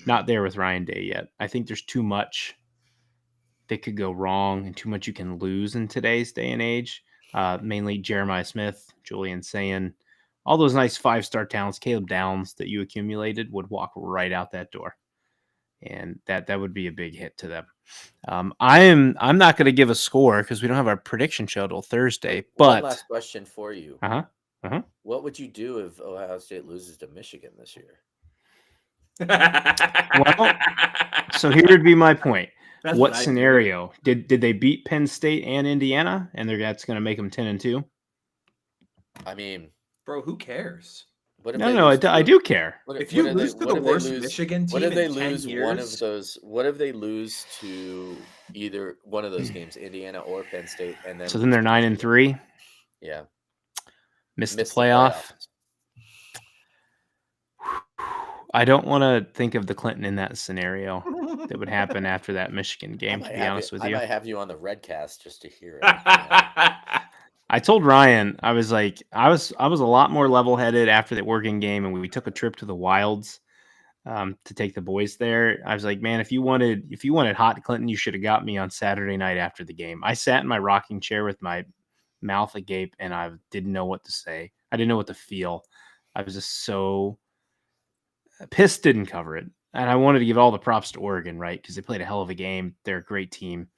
not there with Ryan Day yet. I think there's too much that could go wrong and too much you can lose in today's day and age. Mainly Jeremiah Smith, Julian Sayin, all those nice 5-star talents, Caleb Downs that you accumulated would walk right out that door. And that would be a big hit to them. I'm not going to give a score because we don't have our prediction show till Thursday. But one last question for you. What would you do if Ohio State loses to Michigan this year? Well, so here would be my point. What scenario did they beat Penn State and Indiana, and that's going to make them 10-2? I mean, bro, who cares? I do care. If you lose to the worst Michigan team, what if they lose 10 years? one of those? What if they lose to either one of those games, Indiana or Penn State, and then so then they're 9-3. Yeah, miss the playoff. I don't want to think of the Clinton in that scenario that would happen after that Michigan game, to be honest with you. I might have you on the Redcast just to hear it. I told Ryan, I was like, I was a lot more level-headed after that Oregon game, and we took a trip to the Wilds to take the boys there. I was like, man, if you wanted hot Clinton, you should have got me on Saturday night after the game. I sat in my rocking chair with my mouth agape, and I didn't know what to say. I didn't know what to feel. I was just so pissed didn't cover it. And I wanted to give all the props to Oregon, right? Because they played a hell of a game. They're a great team.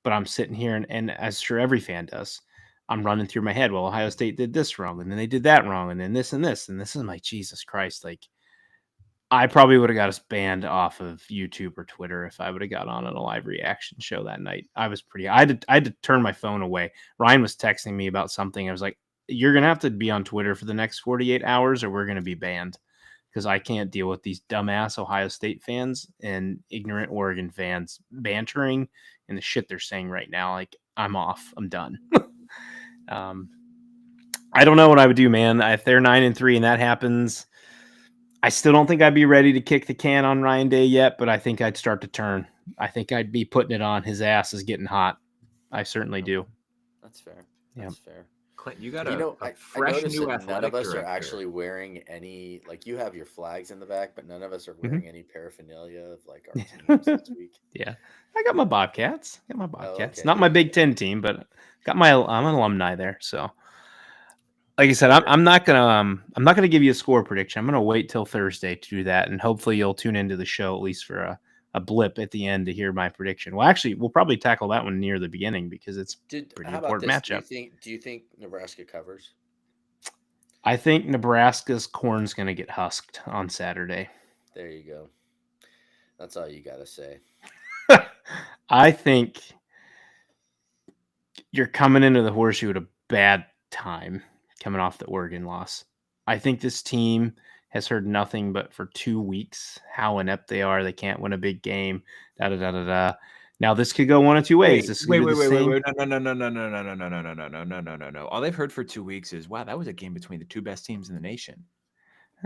But I'm sitting here, and as sure every fan does, I'm running through my head, well, Ohio State did this wrong, and then they did that wrong, and then this and this. And this is like, Jesus Christ. Like, I probably would have got us banned off of YouTube or Twitter if I would have got on a live reaction show that night. I had to turn my phone away. Ryan was texting me about something. I was like, you're going to have to be on Twitter for the next 48 hours or we're going to be banned. Because I can't deal with these dumbass Ohio State fans and ignorant Oregon fans bantering and the shit they're saying right now. Like, I'm off. I'm done. I don't know what I would do, man. If they're 9-3 and that happens, I still don't think I'd be ready to kick the can on Ryan Day yet, but I think I'd start to turn. I think I'd be putting it on. His ass is getting hot. I certainly do. That's fair. That's fair. Clinton, you got You a, know, a I fresh noticed new that none athletic of us are director. actually wearing any, like you have your flags in the back, but none of us are Mhm. wearing any paraphernalia of like our teams this week. Yeah, I got my Bobcats. Oh, okay. Not my Big Ten team, but I'm an alumni there. So, like I said, I'm not gonna give you a score prediction. I'm gonna wait till Thursday to do that, and hopefully you'll tune into the show at least for a blip at the end to hear my prediction. Well, actually, we'll probably tackle that one near the beginning because it's pretty How about important this? matchup. Do you think Nebraska covers? I think Nebraska's corn's gonna get husked on Saturday. There you go. That's all you got to say. I think you're coming into the horseshoe at a bad time coming off the Oregon loss. I think this team has heard nothing but for 2 weeks how inept they are. They can't win a big game. Da da da da da. Now this could go one of two ways. This could Wait, be the same. No. All they've heard for 2 weeks is, wow, that was a game between the two best teams in the nation.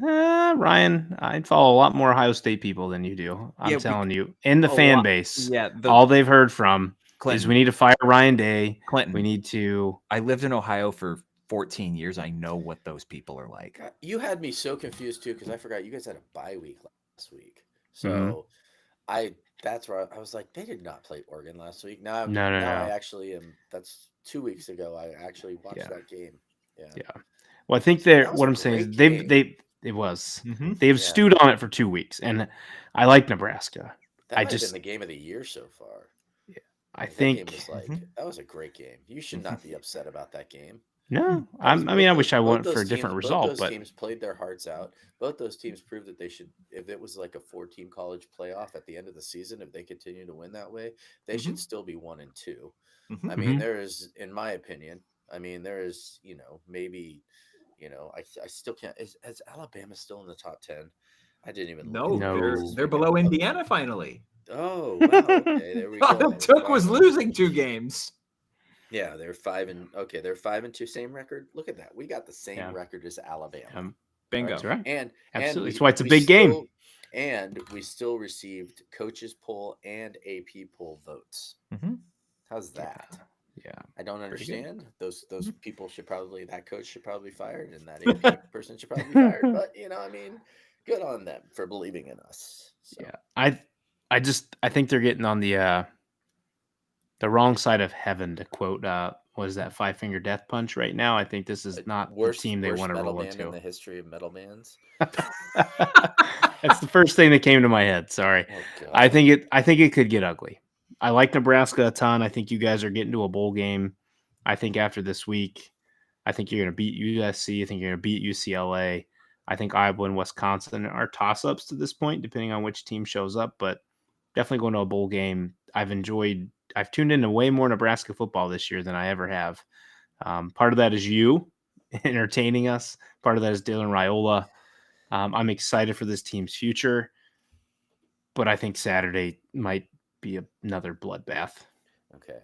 Ryan, I'd follow a lot more Ohio State people than you do. I'm telling you. In the fan base, all they've heard from is we need to fire Ryan Day. Clinton, We need to. I lived in Ohio for 14 years. I know what those people are like. God, you had me so confused too because I forgot you guys had a bye week last week. So that's where I was like, they did not play Oregon last week. Now I actually am. That's 2 weeks ago. I actually watched that game. Yeah. Well, I think what I'm saying is they've stewed on it for 2 weeks, and I like Nebraska. That might have been the game of the year so far. Yeah, I think that game was that was a great game. You should not be upset about that game. No, I wish I went for a different result. Both those teams played their hearts out. Both those teams proved that they should, if it was like a 4-team college playoff at the end of the season, if they continue to win that way, they should still be 1-2. I mean, there is, in my opinion, there is, maybe, I still can't. Is Alabama still in the top 10? I didn't even look. No, they're below Indiana finally. Oh, wow. Okay, there we go. All it took was losing 2 games. Yeah, they're 5-2, same record. Look at that. We got the same record as Alabama. Bingo. That's right. And absolutely. That's why it's a big game. And we still received coaches poll and AP poll votes. How's that? Yeah. I don't understand. Those people that coach should probably be fired, and that AP person should probably be fired. But good on them for believing in us. So. Yeah. I think they're getting on the wrong side of heaven, to quote what is that, Five Finger Death Punch right now. I think this is not the team they want to roll into. In the history of metal bands. That's the first thing that came to my head. Sorry. Oh, I think it could get ugly. I like Nebraska a ton. I think you guys are getting to a bowl game. I think after this week, I think you're going to beat USC. I think you're going to beat UCLA. I think Iowa and Wisconsin are toss-ups to this point, depending on which team shows up, but definitely going to a bowl game. I've tuned into way more Nebraska football this year than I ever have. Part of that is you entertaining us. Part of that is Dylan Raiola. I'm excited for this team's future, but I think Saturday might be another bloodbath. Okay.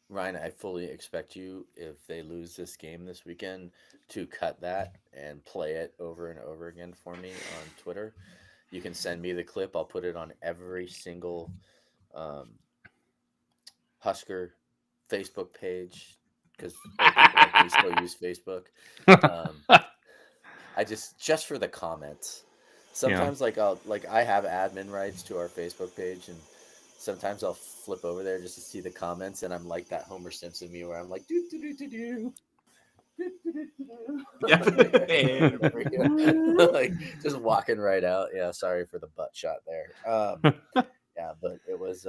Ryan, I fully expect you, if they lose this game this weekend, to cut that and play it over and over again for me on Twitter. You can send me the clip. I'll put it on every single Husker Facebook page because we still use Facebook. I just for the comments. Sometimes I have admin rights to our Facebook page, and sometimes I'll flip over there just to see the comments, and I'm like that Homer Simpson me where I'm like do do do do do. Like just walking right out. Yeah, sorry for the butt shot there. Yeah, but it was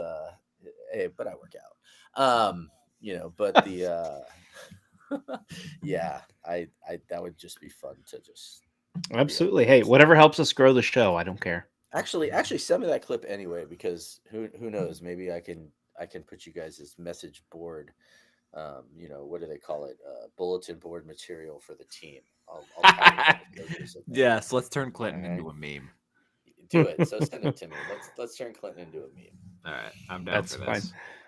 hey, but I work out. But the yeah, I that would just be fun to just absolutely. Hey, whatever helps us grow the show, I don't care. Actually send me that clip anyway, because who knows, maybe I can put you guys' message board. What do they call it? Bulletin board material for the team. I'll yes, let's turn Clinton into a meme. Do it. So send it to me. Let's turn Clinton into a meme. All right, I'm down for this. Fine.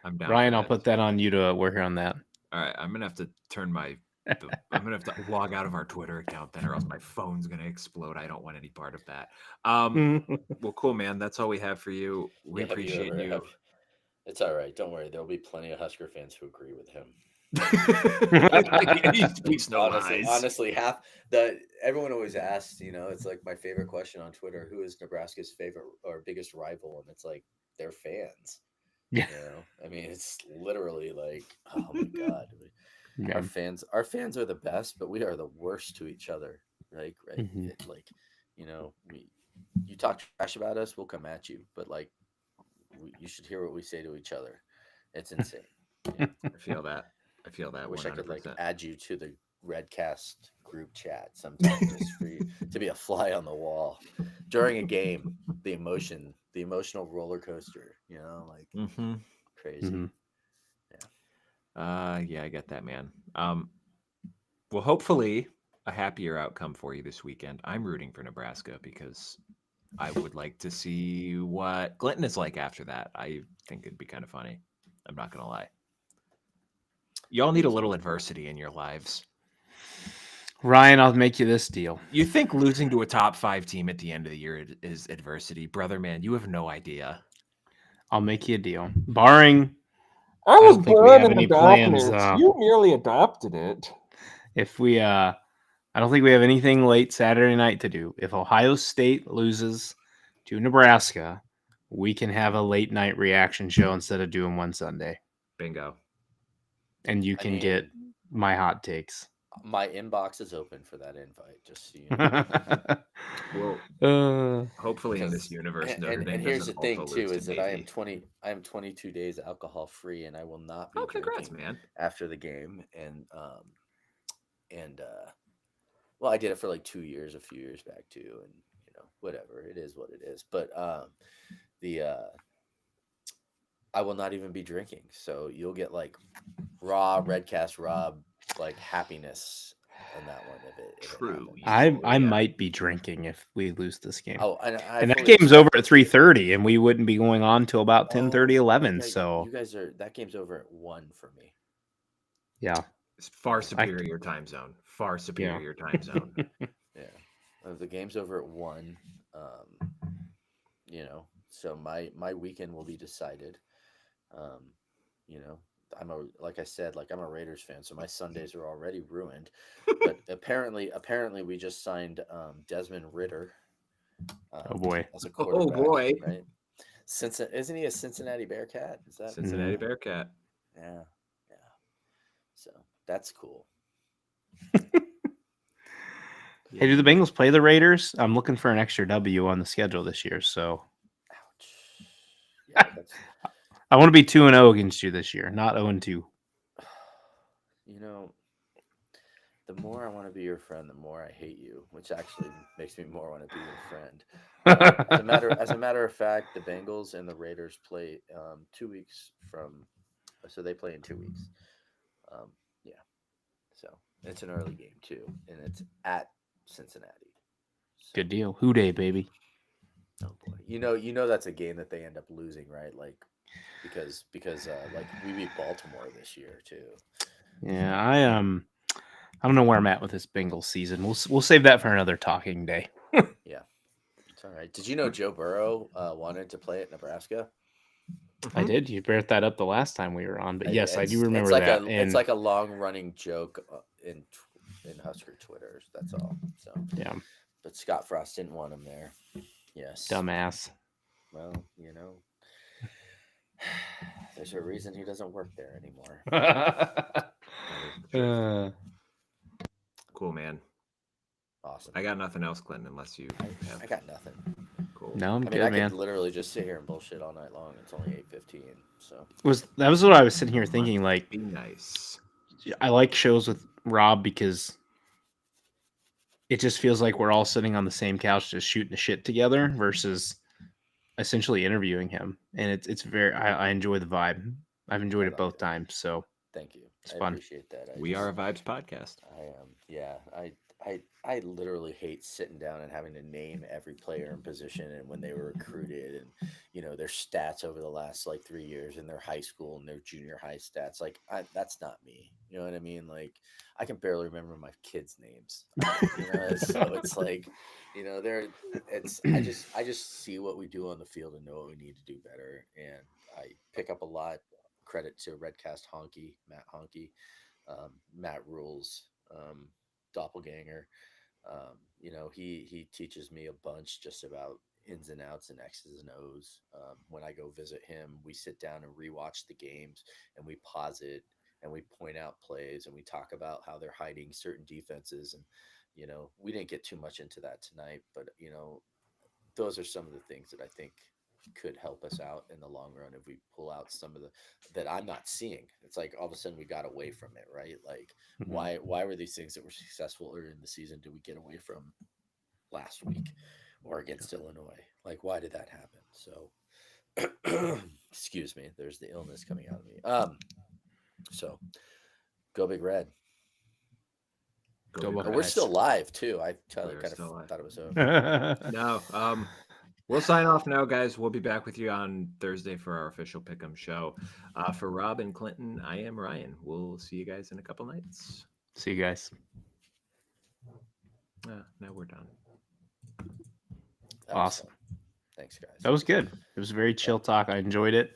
I'm down. Ryan, I'll put that on you to work on that. All right, I'm gonna have to turn I'm gonna have to log out of our Twitter account then, or else my phone's gonna explode. I don't want any part of that. Well, cool, man. That's all we have for you. We appreciate you. It's all right. Don't worry. There'll be plenty of Husker fans who agree with him. He speaks no lies. Honestly, everyone always asks, it's like my favorite question on Twitter, who is Nebraska's favorite or biggest rival? And it's like their fans. Yeah. I mean, it's literally like, oh my God. Yeah. Our fans are the best, but we are the worst to each other. Right. Mhm. You talk trash about us, we'll come at you. But like, you should hear what we say to each other. It's insane. Yeah. I feel that. I wish 100%. I could like add you to the Redcast group chat sometime just for you to be a fly on the wall during a game. The emotional roller coaster, crazy. Mhm. Yeah, I get that, man. Well, hopefully a happier outcome for you this weekend. I'm rooting for Nebraska because I would like to see what Clinton is like after that. I think it'd be kind of funny. I'm not gonna lie. Y'all need a little adversity in your lives. Ryan, I'll make you this deal. You think losing to a top 5 team at the end of the year is adversity, brother? Man, you have no idea. I'll make you a deal. Barring, I was was don't think we born have in any the plans, darkness. You merely adopted it. if we, I don't think we have anything late Saturday night to do. If Ohio State loses to Nebraska, we can have a late night reaction show instead of doing one Sunday, Bingo. and you can get my hot takes. My inbox is open for that invite, just so you know. Well, hopefully in this universe, and here's the thing too, is that I am 22 days alcohol free, and I will not be drinking after the game. And well, I did it for like 2 years, a few years back too, and whatever, it is what it is. But I will not even be drinking, so you'll get like raw Redcast Rob like happiness on that one. True. I might be drinking if we lose this game. Oh, and that game's over at 3:30, and we wouldn't be going on till about 10:30, 11. So you guys that game's over at 1 for me. Yeah, it's far superior time zone. Far superior time zone. Yeah, the game's over at 1. So my weekend will be decided. I'm a Raiders fan, so my Sundays are already ruined. But apparently we just signed Desmond Ridder. Oh boy! As a quarterback. Oh boy! Right? Isn't he a Cincinnati Bearcat? Is that Cincinnati Bearcat? Yeah. So that's cool. Hey, do the Bengals play the Raiders? I'm looking for an extra W on the schedule this year. So, ouch. Yeah, I want to be 2-0 against you this year, not 0-2. The more I want to be your friend, the more I hate you, which actually makes me more want to be your friend. As a matter of fact, the Bengals and the Raiders play 2 weeks from, so they play in 2 weeks. So it's an early game too, and it's at Cincinnati. So. Good deal. Who day, baby? Oh boy, you know that's a game that they end up losing, right? Like because like we beat Baltimore this year too. Yeah, I don't know where I'm at with this Bengals season. We'll save that for another talking day. Yeah, it's all right. Did you know Joe Burrow wanted to play at Nebraska? I did. You brought that up the last time we were on, but yes, I do remember that. It's like a long running joke in Husker Twitter. That's all. So yeah, but Scott Frost didn't want him there. Yes, dumbass. Well, there's a reason he doesn't work there anymore. Cool, man. Awesome. I got nothing else, Clinton, unless you have. I got nothing. Cool. No, I'm good, I man. could literally just sit here and bullshit all night long. It's only 8:15, so that was what I was sitting here thinking. Like, be nice. I like shows with Rob because it just feels like we're all sitting on the same couch, just shooting the shit together, versus essentially interviewing him. And it's very. I enjoy the vibe. I've enjoyed it both times. So thank you. It's fun. Appreciate that. We are a Vibes podcast. I am. Yeah. I literally hate sitting down and having to name every player and position and when they were recruited and their stats over the last like 3 years in their high school and their junior high stats. Like that's not me. You know what I mean? Like I can barely remember my kids' names. So it's like I just see what we do on the field and know what we need to do better, and I pick up a lot. Credit to Redcast Matt Honky. Matt Rule's doppelganger. He teaches me a bunch just about ins and outs and X's and O's. When I go visit him, we sit down and rewatch the games, and we pause it, and we point out plays, and we talk about how they're hiding certain defenses. And we didn't get too much into that tonight, but those are some of the things that I think could help us out in the long run if we pull out some of the that I'm not seeing. It's like all of a sudden we got away from it, right? Like why were these things that were successful earlier in the season do we get away from last week or against Illinois? Like why did that happen? So excuse me, there's the illness coming out of me. So go Big Red. Go Go Big We're Reds. still live too. I kind of still live. thought it was over. No, we'll sign off now, guys. We'll be back with you on Thursday for our official Pick'em show. For Rob and Clinton, I am Ryan. We'll see you guys in a couple nights. See you guys. Now we're done. Awesome. Thanks, guys. That was good. It was a very chill talk. I enjoyed it.